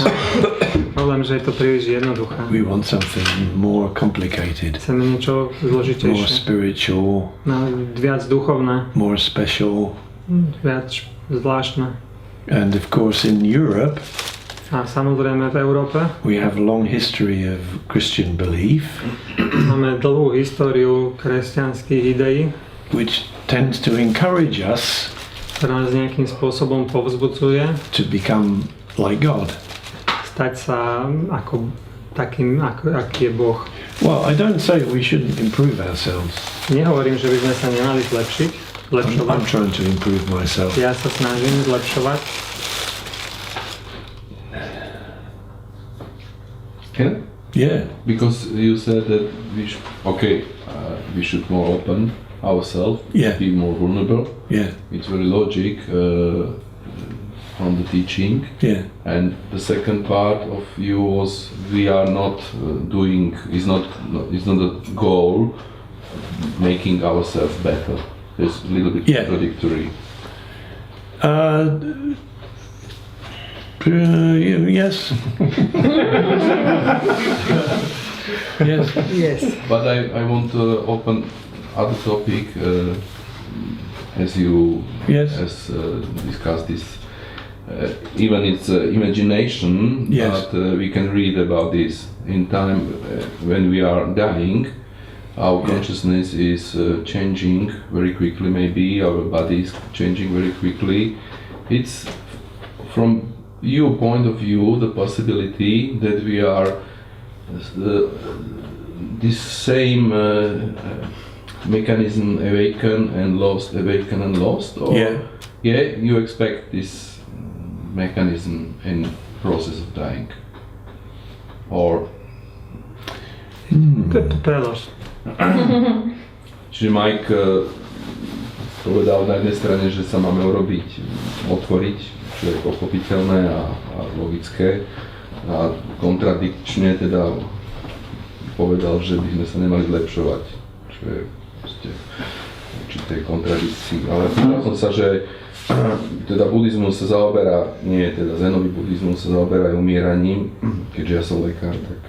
Problém, že je to príliš jednoduché. We want something more complicated, Chceme niečo more zložitejšie, spiritual, viac duchovné, more special. viac zvláštne. And of course in Europe A samozrejme v Európe we have a long history of Christian belief, máme dlhú históriu kresťanských ideí, which tends to encourage us ktorá nás nejakým spôsobom povzbudzuje to become like God. stať sa ako takým, aký je Boh. Well, I don't say we shouldn't improve ourselves. Nehovorím, že by sme sa nemali zlepšiť, I'm zlepšovať. trying to improve myself. Ja sa snažím zlepšovať. Can? Yeah, Because you said that we should more open ourselves, Yeah. be more vulnerable. yeah, It's very logic from the teaching. yeah. And the second part of you was we are not doing is not a goal making ourselves better. It's a little bit Yeah. contradictory. Yes. Yes. Yes. But I want to open other topic as you Yes. discussed this. even it's imagination, Yes. but we can read about this in time when we are dying. Our consciousness is changing very quickly, maybe our body is changing very quickly. It's from your point of view the possibility that we are this same mechanism awaken and lost, awaken and lost, or you expect this mechanism in process of dying, or Prelož. Čiže Mike povedal na jednej strane, že sa máme otvoriť, čo je pochopiteľné a logické, a kontradikčne teda povedal, že by sme sa nemali zlepšovať, čo je proste určité kontradikcii. Ale pýtal som sa, že teda buddhizmus sa zaoberá, nie teda zenový buddhizmus sa zaoberá aj umieraním, keďže ja som lekár, tak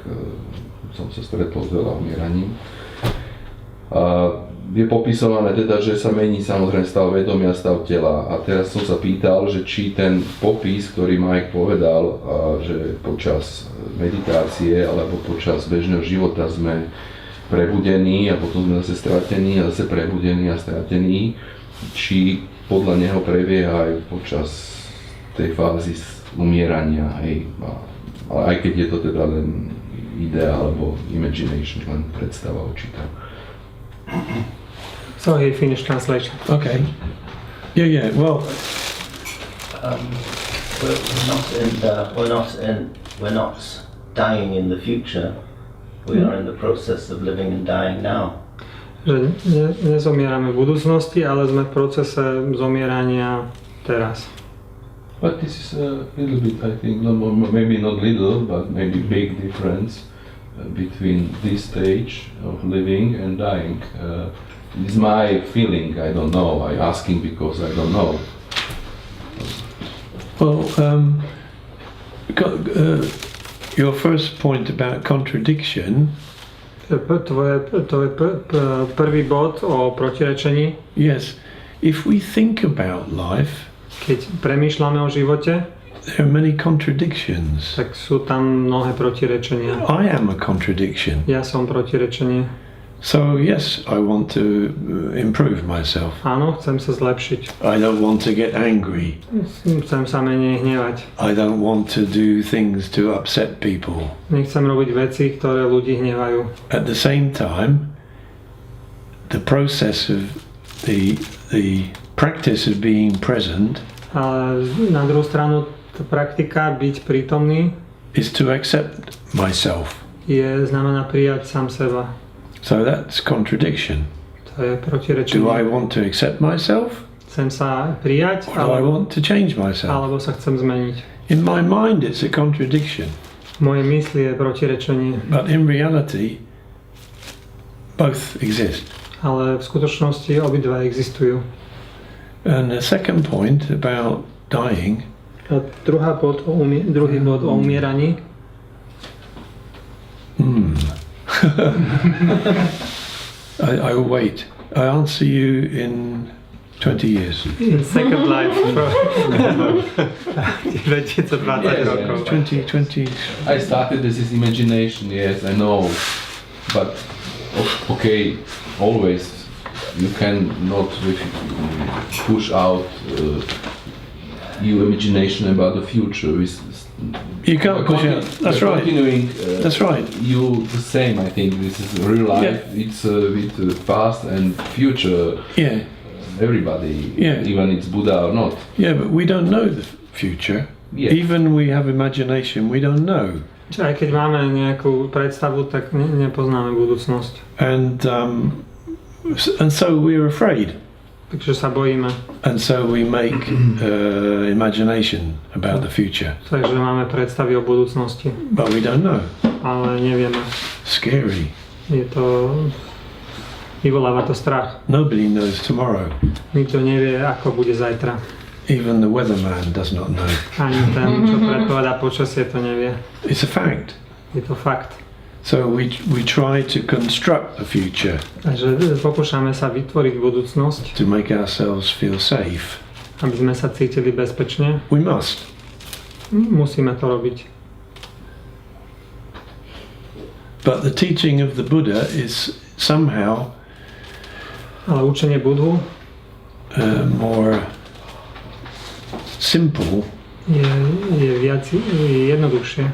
som sa stretol s veľa umieraním. A je popisované teda, že sa mení samozrejme stav vedomia, stav tela. A teraz som sa pýtal, že či ten popis, ktorý Mike povedal, že počas meditácie alebo počas bežného života sme prebudení a potom sme zase stratení a zase prebudení a stratení, či podľa neho prebieha aj počas tej fázy umierania, hej. Ale aj keď je to teda len idea alebo imagination, len predstava určitá. So he finished translation. Okay. Yeah. Well, we're not dying in the future. We are in the process of living and dying now. Že nezomierame v budúcnosti, ale sme v procese zomierania teraz. But this is a little bit, I think, maybe not little, but maybe big difference between this stage of living and dying. It's my feeling, I don't know, I'm asking because I don't know. well, your first point about contradiction. To je prvý bod o protirečení. Yes, if we think about life, Keď premýšľame o živote, there are many contradictions. tak sú tam mnohé protirečenia. I am a contradiction. Ja som protirečenie. So yes, I want to improve myself. Áno, chcem sa zlepšiť. I don't want to get angry. Chcem sa menej hnevať. I don't want to do things to upset people. Nechcem robiť veci, ktoré ľudí hnevajú. At the same time, the process of the practice of being present A na druhú stranu, tá praktika byť prítomný is to accept myself. znamená prijať sám seba. So that's contradiction. To je protirečenie. Do I want to accept myself? Chcem sa prijať, Or do I want to change myself? alebo sa chcem zmeniť. In my mind, it's a contradiction. V mojej mysli je protirečenie, But in reality, both exist. ale v skutočnosti obidva existujú. And the second point about dying, A druhý bod o umieraní. I will wait. I answer you in 20 years. In second life. Vedieť sa 20 rokov. 20. I started this is imagination, yes, I know, but okay, always you can not push out your imagination about the future. You can't push out. That's right. Continuing, That's right. You the same. I think this is real life. It's with the past and future. Yeah. Everybody, Yeah. even it's Buddha or not. Yeah, but we don't know the future. Yeah. Even we have imagination, we don't know. Čiže aj keď máme nejakú predstavu, tak nepoznáme budúcnosť. And so we're afraid. Takže sa bojíme. And so we make imagination about the future. Takže máme predstavy o budúcnosti. But we don't know. Ale nevieme. Scary. Je to... Vyvoláva to strach. Nobody knows tomorrow. Nikto nevie, ako bude zajtra. Even the weatherman does not know. Ani ten, čo predpovedá počasie, to nevie. It's a fact. Je to fakt. So we try to construct the future Takže pokúšame sa vytvoriť budúcnosť, to make ourselves feel safe. aby sme sa cítili bezpečne. We must. Musíme to robiť. But the teaching of the Buddha is somehow Ale učenie Budhu more simple, je viac jednoduchšie.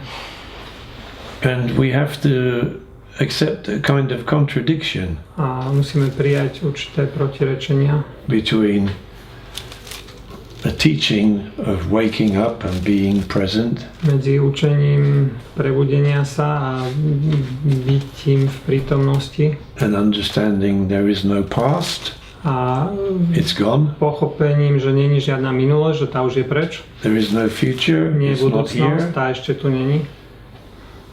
and we have to accept a kind of contradiction A musíme prijať určité protirečenia between the teaching of waking up and being present medzi učením prebudenia sa a bytím v prítomnosti and understanding there is no past, a it's gone, pochopením, že není žiadna minulosť, že tá už je preč, there is no future, nie it's je not budúcnosť, here, tá ešte tu není.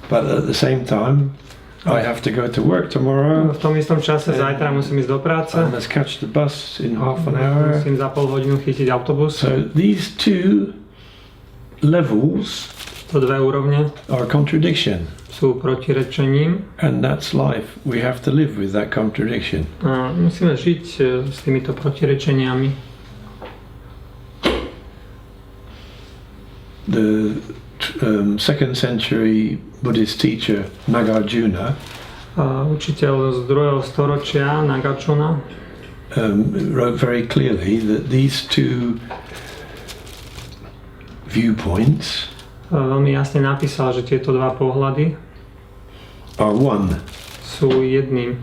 but at the same time I have to go to work tomorrow, V tom istom čase zajtra musím ísť do práce, I must catch the bus in half an hour. musím za pol hodinu chytiť autobus. So these two levels To dve úrovne are contradiction, sú protirečením and that's life. We have to live with that contradiction. a musíme žiť s týmito protirečeniami. The 2nd century Buddhist teacher Nagarjuna Učiteľ z 2. storočia Nagarjuna wrote very clearly that these two viewpoints veľmi jasne napísal, že tieto dva pohľady are one. sú jedným.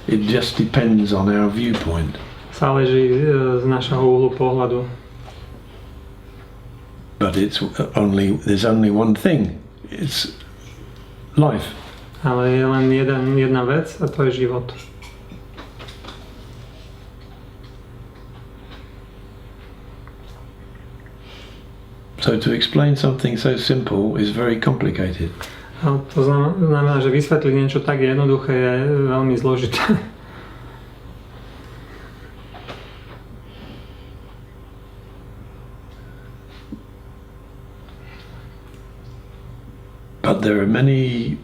It just depends on our viewpoint. Záleží z našeho uhlu pohľadu. But there's only one thing. It's life. Ale je len jedna vec a to je život. So to explain something so simple is very complicated. A to znamená, že vysvetliť niečo tak jednoduché je veľmi zložité. But there are many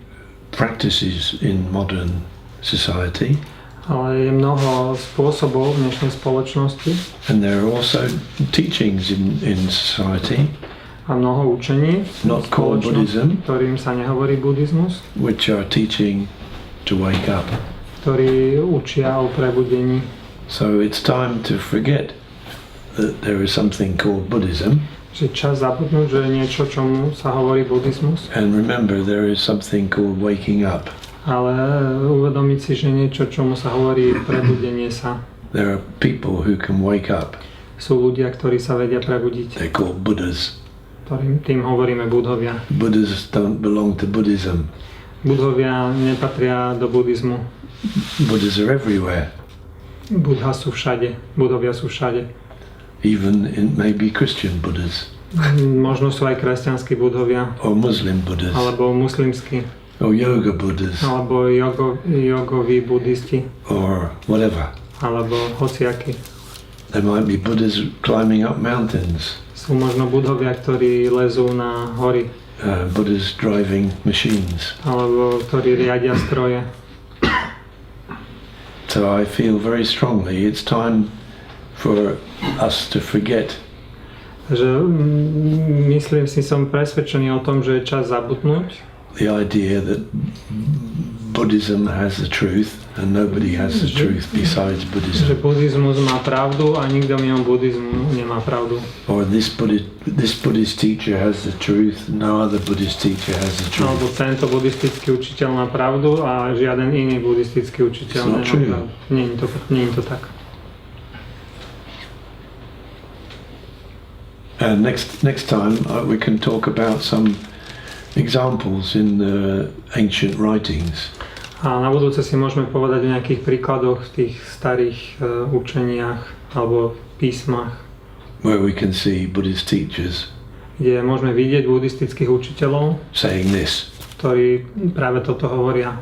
practices in modern society, Ale je mnoho spôsobov v dnešnej spoločnosti and there are also teachings in society, a mnoho učení v not called spoločnosti, Buddhism, ktorým sa nehovorí buddhizmus, which are teaching to wake up. ktorí učia o prebudení. So it's time to forget that there is something called Buddhism, Že čas zabudnúť, že je niečo, čomu sa hovorí buddhizmus, and remember there is something called waking up. ale uvedomiť si, že niečo, čomu sa hovorí prebudenie sa. There are people who can wake up. Sú ľudia, ktorí sa vedia prebudiť, They're called Buddhas. tým hovoríme budhovia. Buddhas don't belong to Buddhism. Budhovia nepatria do buddhizmu. Buddhas are everywhere, Buddha sú všade, budhovia sú všade. even in maybe Christian Buddhas Možno sú aj kresťanskí budhovia, or Muslim Buddhas alebo muslimskí, or yoga Buddhas alebo jogoví buddhisti, or whatever. alebo hociaky. There might be Buddhas climbing up mountains, Sú možno budhovia, ktorí lezú na hory, Buddhas driving machines. alebo ktorí riadia stroje. So I feel very strongly it's time for us to forget Takže myslím si, som presvedčený o tom, že je čas zabudnúť, the idea that Buddhism has the truth and nobody has the truth besides že Buddhism. buddhizmus má pravdu a nikto mimo buddhizmu nemá pravdu. Or this Buddhist teacher has the truth, no other Buddhist teacher has the Alebo truth. tento buddhistický učiteľ má pravdu a žiaden iný buddhistický učiteľ It's not nemá true. pravdu. Nie je to tak. And next time we can talk about some examples in the ancient writings. A na budúce si môžeme povedať o nejakých príkladoch v tých starých učeniach alebo písmach, where we can see Buddhist teachers kde môžeme vidieť buddhistických učiteľov, saying this. ktorí práve toto hovoria.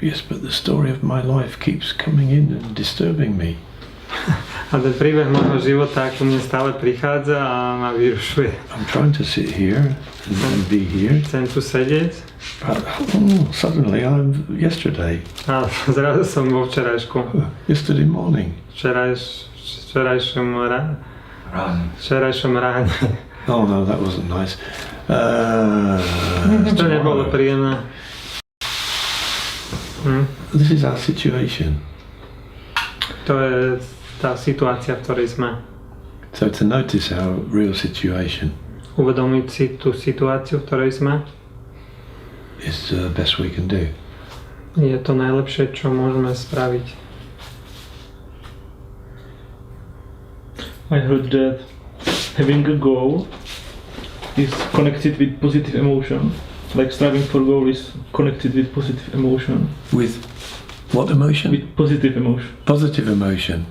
Yes, but the story of my life keeps coming in and disturbing me. A ten príbeh môjho života ku mne stále prichádza a ma vyrušuje. I'm trying to sit here and be here, Chcem tu sedieť but suddenly yesterday, a zrazu som vo včerajšku. yesterday morning. Včerajšom ráne. Oh no, that wasn't nice. To nebolo príjemné. This is our situation. To je tá situácia, v ktorej sme. So to notice our real situation Uvedomiť si tú situáciu, v ktorej sme, is the best we can do. je to najlepšie, čo môžeme spraviť. I heard that having a goal is connected with positive emotion. Like striving for goal is connected with positive emotion. With what emotion? With positive emotion. Positive emotion.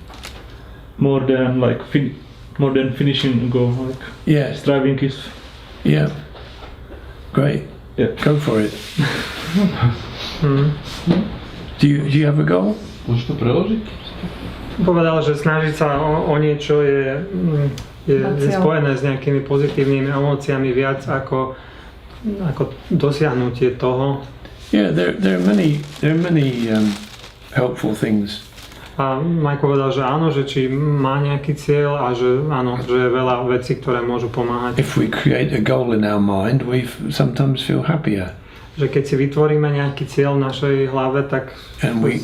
More than like more than finishing a goal. Like Yeah, striving is yeah. Great. Yeah. Go for it. Do you have a goal? Môžeš to preložiť? Povedal, že snažiť sa o niečo je spojené s nejakými pozitívnymi emóciami viac ako dosiahnutie toho. Yeah, there are many helpful things. A Mike povedal, že áno, že či má nejaký cieľ a že áno, že je veľa vecí, ktoré môžu pomáhať. If we create a goal in our mind, we sometimes feel happier. Že keď si vytvoríme nejaký cieľ v našej hlave, tak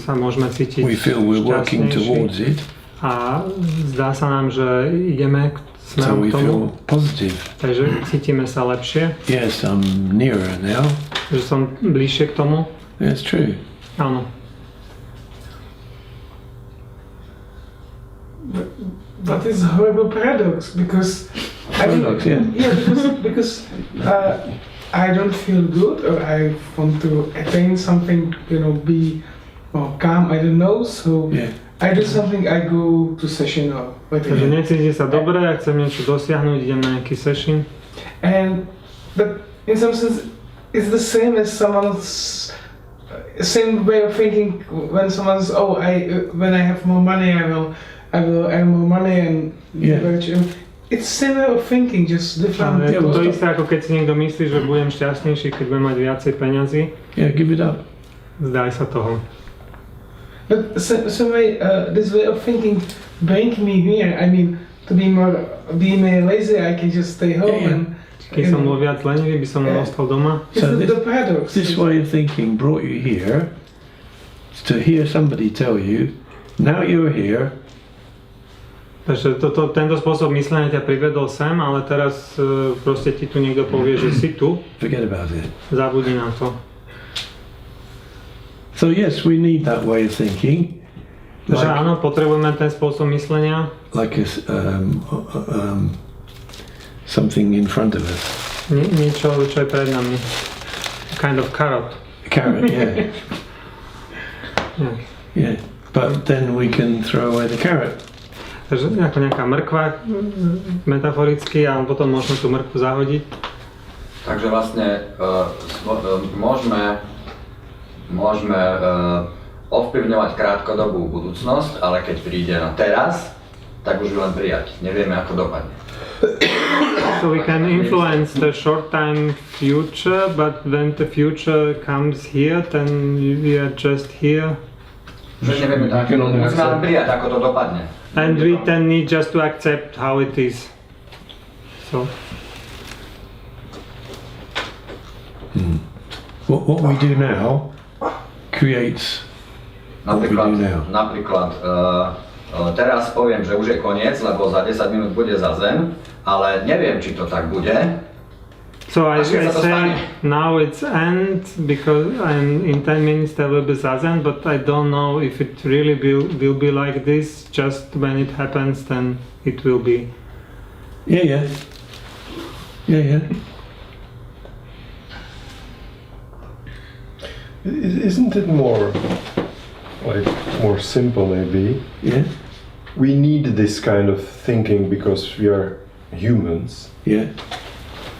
sa môžeme cítiť We feel we're working towards it, a zdá sa nám, že ideme so smerom we k tomu. feel positive. Takže cítime sa lepšie, Yes, I'm nearer now. že som bližšie k tomu. That's true. Áno. That is a horrible paradox because Paradox, yeah. because I don't feel good or I want to attain something, be more calm. I don't know, so Yeah. I do something. I go to session or Takže whatever. necítim sa dobre, ak chcem niečo dosiahnuť, idem na nejaký session. And but in some sense, it's the same as someone's same way of thinking when someone says, "Oh, when I have more money, I will earn more money," and Yeah. it's same way of thinking, just different. Je to isté, ako keď si niekto myslí, že budem šťastnejší, keď budem mať viacej peňazí. Yeah, give it up. Zdaj sa toho. But some way, this way of thinking bring me here. I mean, to be more lazy, I can just stay home Yeah. and. Keď som bol viac lenivý, by som ostal doma. It's So the paradox. This way of thinking brought you here to hear somebody tell you, now you're here, Takže tento spôsob myslenia ťa privedol sem, ale teraz proste ti tu niekto povie, že si tu, forget about it. zabudni na to. So yes, we need that way of thinking, Takže áno, potrebujeme ten spôsob myslenia, like something in front of us. niečo, čo je pred nami. Kind of carrot. A carrot, yeah. Yeah. Yeah. But then we can throw away the carrot. Takže ako nejaká mrkva, metaforicky, a potom môžeme tú mrkvu zahodiť. Takže vlastne môžeme ovplyvňovať krátkodobú budúcnosť, ale keď príde na teraz, tak už ju len prijať. Nevieme, ako dopadne. So we can influence the short time future, but when the future comes here, then we are just here. Že nevieme, musíme len prijať, ako to dopadne. And we then need just to accept how it is. So. What we do now creates what we do now. Napríklad teraz poviem, že už je koniec, lebo za 10 minút bude zazen, ale neviem, či to tak bude. So I say now it's end because in 10 minutes there will be zazen, but I don't know if it really will be like this. Just when it happens, then it will be. Yeah. Isn't it more simple maybe? Yeah. We need this kind of thinking because we are humans, Yeah.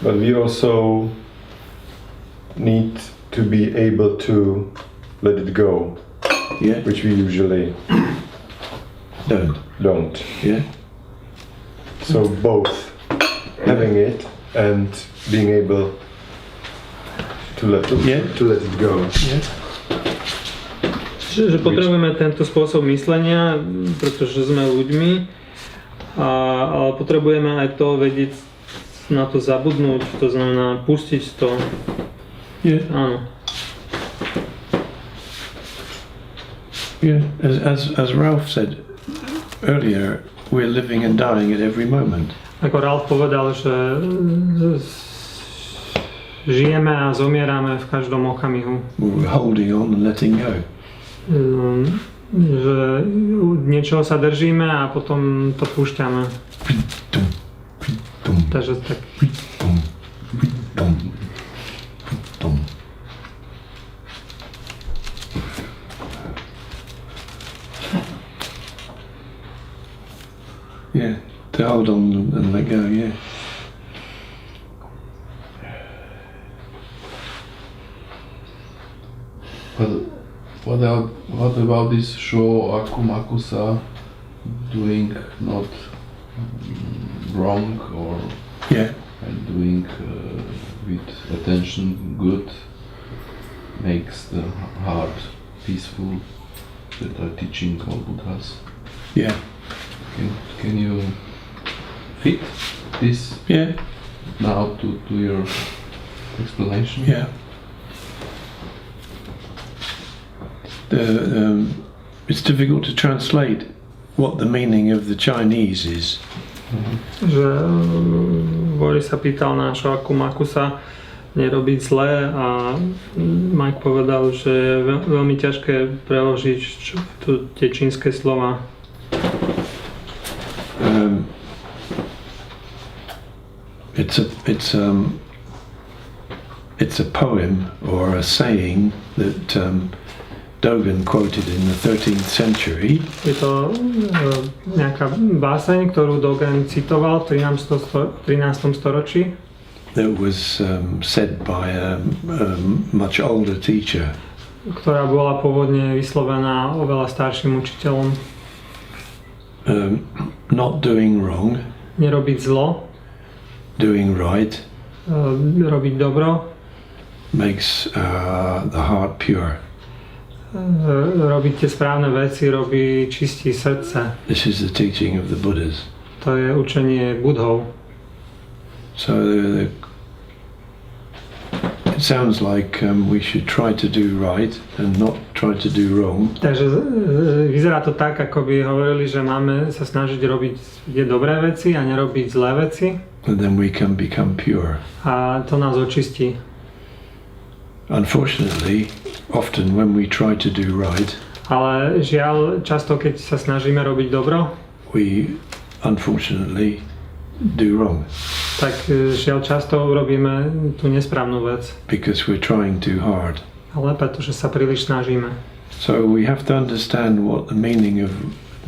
but we also need to be able to let it go, Yeah. which we usually don't. Yeah. So both having it and being able to let it go. Yeah. Že potrebujeme tento spôsob myslenia, pretože sme ľuďmi, ale potrebujeme aj to vedieť na to zabudnúť, to znamená pustiť to. Yeah. Áno. Yeah. As Ralph said earlier, we're living and dying at every moment. Ako Ralph povedal, že žijeme a zomierame v každom okamihu. We're holding on and letting go. Že niečoho sa držíme a potom to púšťame. Takže tak. Yeah, to hold on and let go, yeah. What about this show Akumakusa doing not wrong or Yeah. and doing with attention good makes the heart peaceful that are teaching all Buddhas? Yeah. Can you fit this Yeah. now to your explanation? Yeah. It's difficult to translate what the meaning of the Chinese is. Že Boris sa pýtal na Akumakusa nerobiť zlé a Mike povedal, že je veľmi ťažké preložiť tie čínske slova. It's a poem or a saying that Dogen quoted in the 13th century. Je to nejaká báseň, ktorú Dogen citoval v 13. storočí. That was said by a much older teacher. Ktorá bola pôvodne vyslovená oveľa starším učiteľom. Not doing wrong. Nerobiť zlo. Doing right. Robiť dobro. Makes the heart pure. Robiť tie správne veci, čistí srdce. This is the teaching of the Buddhas. To je učenie Budhov. So it sounds like we should try to do right and not try to do wrong. Takže vyzerá to tak, ako by hovorili, že máme sa snažiť robiť dobré veci a nerobiť zlé veci. And then we can become pure. A to nás očistí. Unfortunately, often when we try to do right, ale žiaľ, často keď sa snažíme robiť dobro, we unfortunately do wrong. Tak žiaľ často urobíme tú nesprávnu vec. Because we're trying too hard. Ale pretože sa príliš snažíme. So we have to understand what the meaning of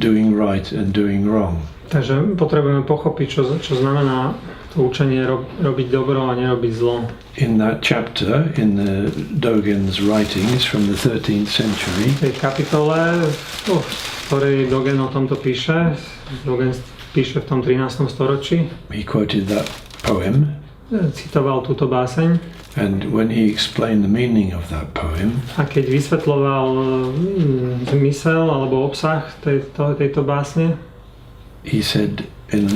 doing right and doing wrong. Takže potrebujeme pochopiť, čo znamená to učenie robiť dobro a nerobiť zlo. In that chapter, in the Dogen's writings from the 13th century, v tej kapitole, v ktorej Dogen o tomto píše, Dogen píše v tom 13. storočí. He quoted that poem. Citoval túto báseň. And when he explained the meaning of that poem, a keď vysvetľoval zmysel alebo obsah tejto básne, he said in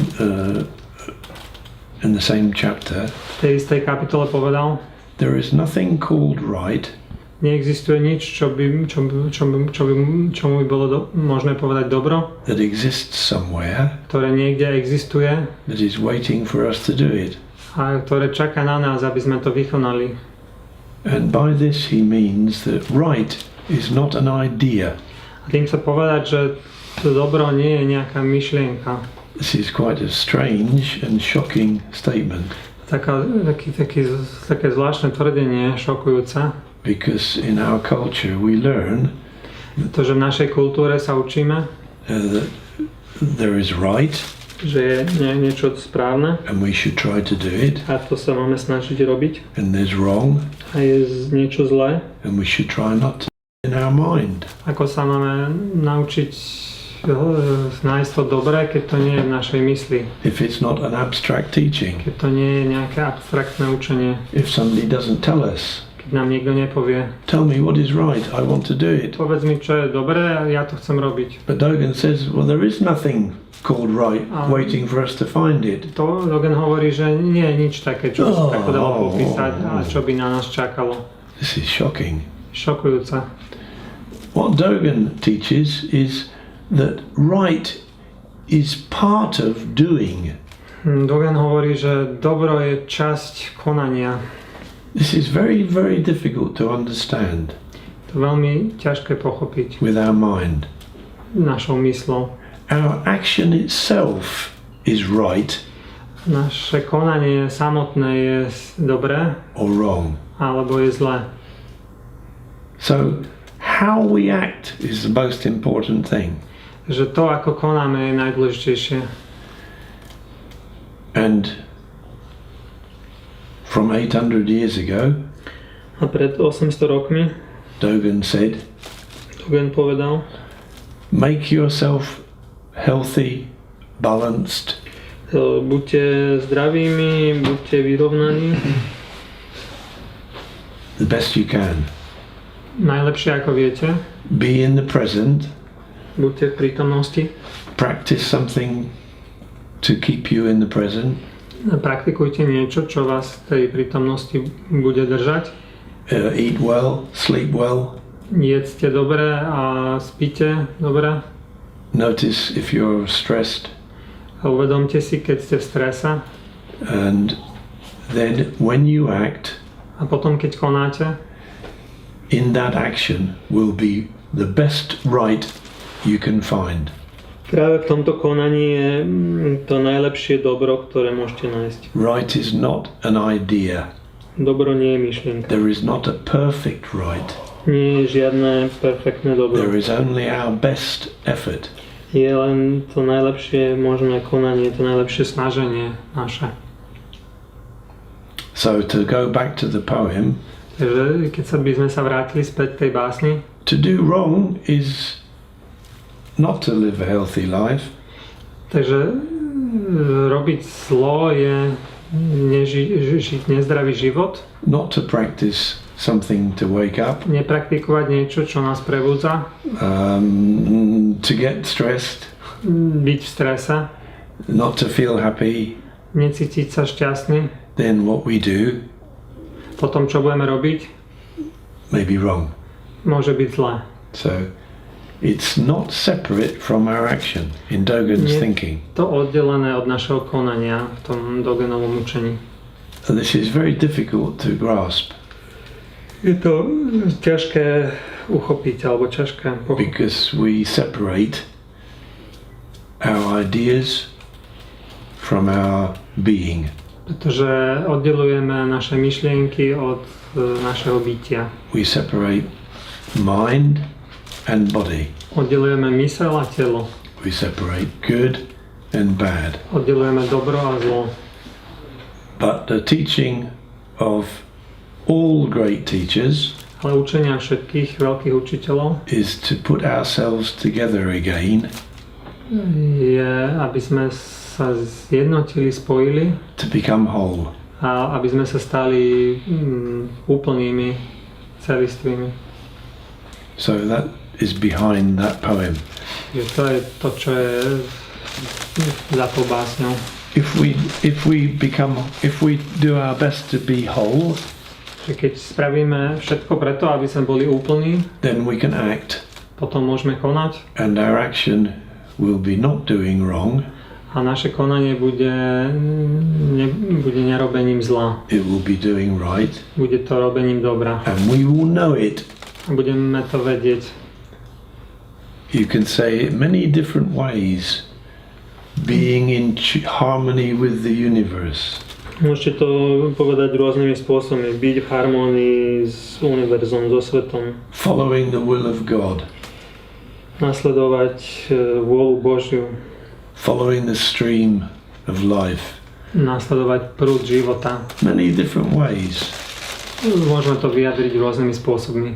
the same chapter, v tej istej kapitole povedal, there is nothing called right. Neexistuje nič, čomu by bolo možné povedať dobro, that exists somewhere, ktoré niekde existuje, that is waiting for us to do it. A ktoré čaká na nás, aby sme to vykonali. And by this he means that right is not an idea. A tým sa povedať, že to dobro nie je nejaká myšlienka. This is quite a strange and shocking statement. Také zvláštne tvrdenie, šokujúce. Because in our culture we learn pretože v našej kultúre sa učíme, that there is right, že je niečo správne and we should try to do it, a to sa máme snažiť robiť, and there's wrong, a je niečo zlé and we should try not to. in our mind. Ako sa máme naučiť nájsť to dobré, keď to nie je v našej mysli. If it's not an abstract teaching, Keď to nie je nejaké abstraktné učenie. if somebody doesn't tell us, Keď nám niekto nepovie, tell me what is right, I want to do it. povedz mi, čo je dobré a ja to chcem robiť. But Dogen says, well, there is nothing called right waiting for us to find it. To Dogen hovorí, že nie je nič také, čo by sa tako dalo popísať a čo by na nás čakalo. This is shocking. Šokujúce. What Dogen teaches is that right is part of doing. Dogen hovorí, že dobro je časť konania. This is very, very difficult to understand To je veľmi ťažké pochopiť with our mind. našou myslou. Our action itself is right Naše konanie samotné je dobré or wrong. alebo je zlé. So how we act is the most important thing. Že to, ako konáme, je najdôležitejšie. And from 800 years ago, A pred 800 rokmi Dogen said, Dogen povedal, make yourself healthy, balanced, buďte zdravými, buďte vyrovnaní, the best you can. najlepšie ako viete, Be in the present, buďte v prítomnosti, practice something to keep you in the present, praktikujte niečo, čo vás v tej prítomnosti bude držať, eat well, sleep well, jedzte dobre a spíte dobre, notice if you're stressed, uvedomte si, keď ste v strese and then when you act, a potom, keď konáte, in that action will be the best right you can find. práve v tomto konaní je to najlepšie dobro, ktoré môžete nájsť. Right is not an idea. Dobro nie je myšlienka. There is not a perfect right. Nie je žiadne perfektné dobro. There is only our best effort. Je len to najlepšie možné konanie, to najlepšie snaženie naše. So to go back to the poem, Takže keď by sme sa vrátili späť k tej básni, to do wrong is not to live a healthy life. takže robiť zlo je žiť nezdravý život, Not to practice something to wake up, nepraktikovať niečo, čo nás prebudza, to get stressed, byť v strese, not to feel happy. necítiť sa šťastný. Then what we do Potom, čo budeme robiť, may be wrong. môže byť zlé. So it's not separate from our action in Dogen's Nie. thinking. To oddelené od našeho konania v tom Dogenovom učení. So this is very difficult to grasp Je to ťažké uchopiť, alebo ťažké pochopiť. because we separate our ideas from our being. Pretože oddelujeme naše myšlienky od našeho bytia. We separate mind and body. Oddelujeme myseľ a telo. We separate good and bad. Oddelujeme dobro a zlo. But the teaching of all great teachers Ale učenia všetkých veľkých učiteľov is to put ourselves together again, je, aby sme sa zjednotili, spojili to become whole. a aby sme sa stali úplnými, celistvými. So that is behind that poem. Že to je to, čo je za tou básňou. If we do our best to be whole, Že keď spravíme všetko preto, aby sme boli úplní, then we can act, potom môžeme konať and our action will be not doing wrong. a naše konanie bude nerobením zla. It will be doing right, Bude to robením dobra. and we will know it. A budeme to vedieť. You can say it many different ways. Being in harmony with the universe. Môžete to povedať rôznymi spôsobmi. Byť v harmónii s univerzom, so svetom. Following the will of God. Nasledovať vôľu Božiu. Following the stream of life. Nasledovať prúd života. Many different ways. Môžeme to vyjadriť rôznymi spôsobmi.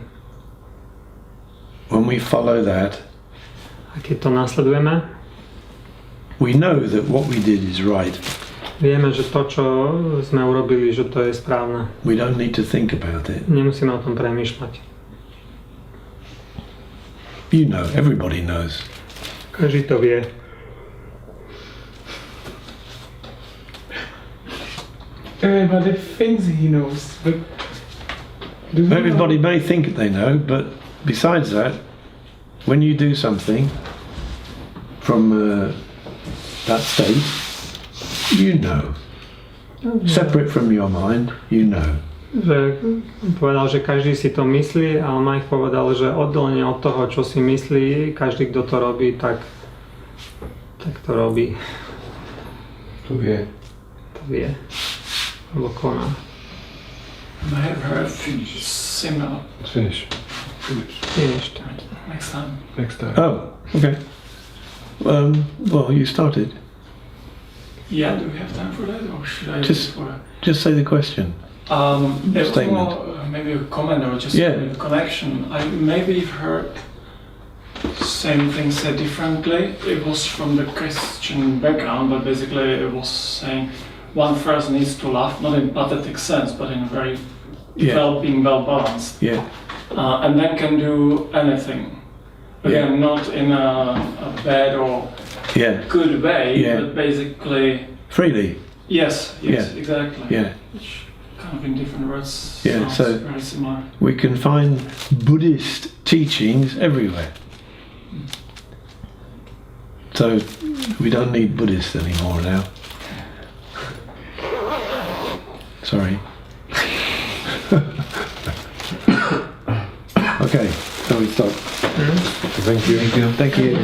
when we follow that, A keď to nasledujeme, we know that what we did is right. vieme, že to, čo sme urobili, že to je správne. We don't need to think about it. Nemusíme o tom premýšľať. You know, everybody knows. Každý to vie. Everybody thinks he knows, but do you Everybody know? may think they know, but besides that, when you do something from that state, you know. Separate from your mind, you know. Že povedal, že každý si to myslí, ale Mike povedal, že oddelené od toho, čo si myslí, každý, kto to robí, tak to robí. To vie. To vie. Alebo koná. I have heard similar It's finished. Finished. next time. Next time. Oh, okay. Well, you started. Yeah, do we have time for that, or should I Just- wait for that? Just say the question. It was Statement. more maybe a comment or just Yeah. a connection. I maybe heard same thing said differently. It was from the Christian background, but basically it was saying one person needs to laugh, not in pathetic sense, but in a very Yeah, being well balanced, yeah, and then can do anything. Again, not in a bad or yeah. good way, Yeah. but basically, Freely, yes, Yeah. exactly. yeah. Which kind of in different words Yeah, sounds so- very similar. We can find Buddhist teachings everywhere. So we don't need Buddhists anymore now. Sorry. Okay, so we stop. Thank you. Thank you.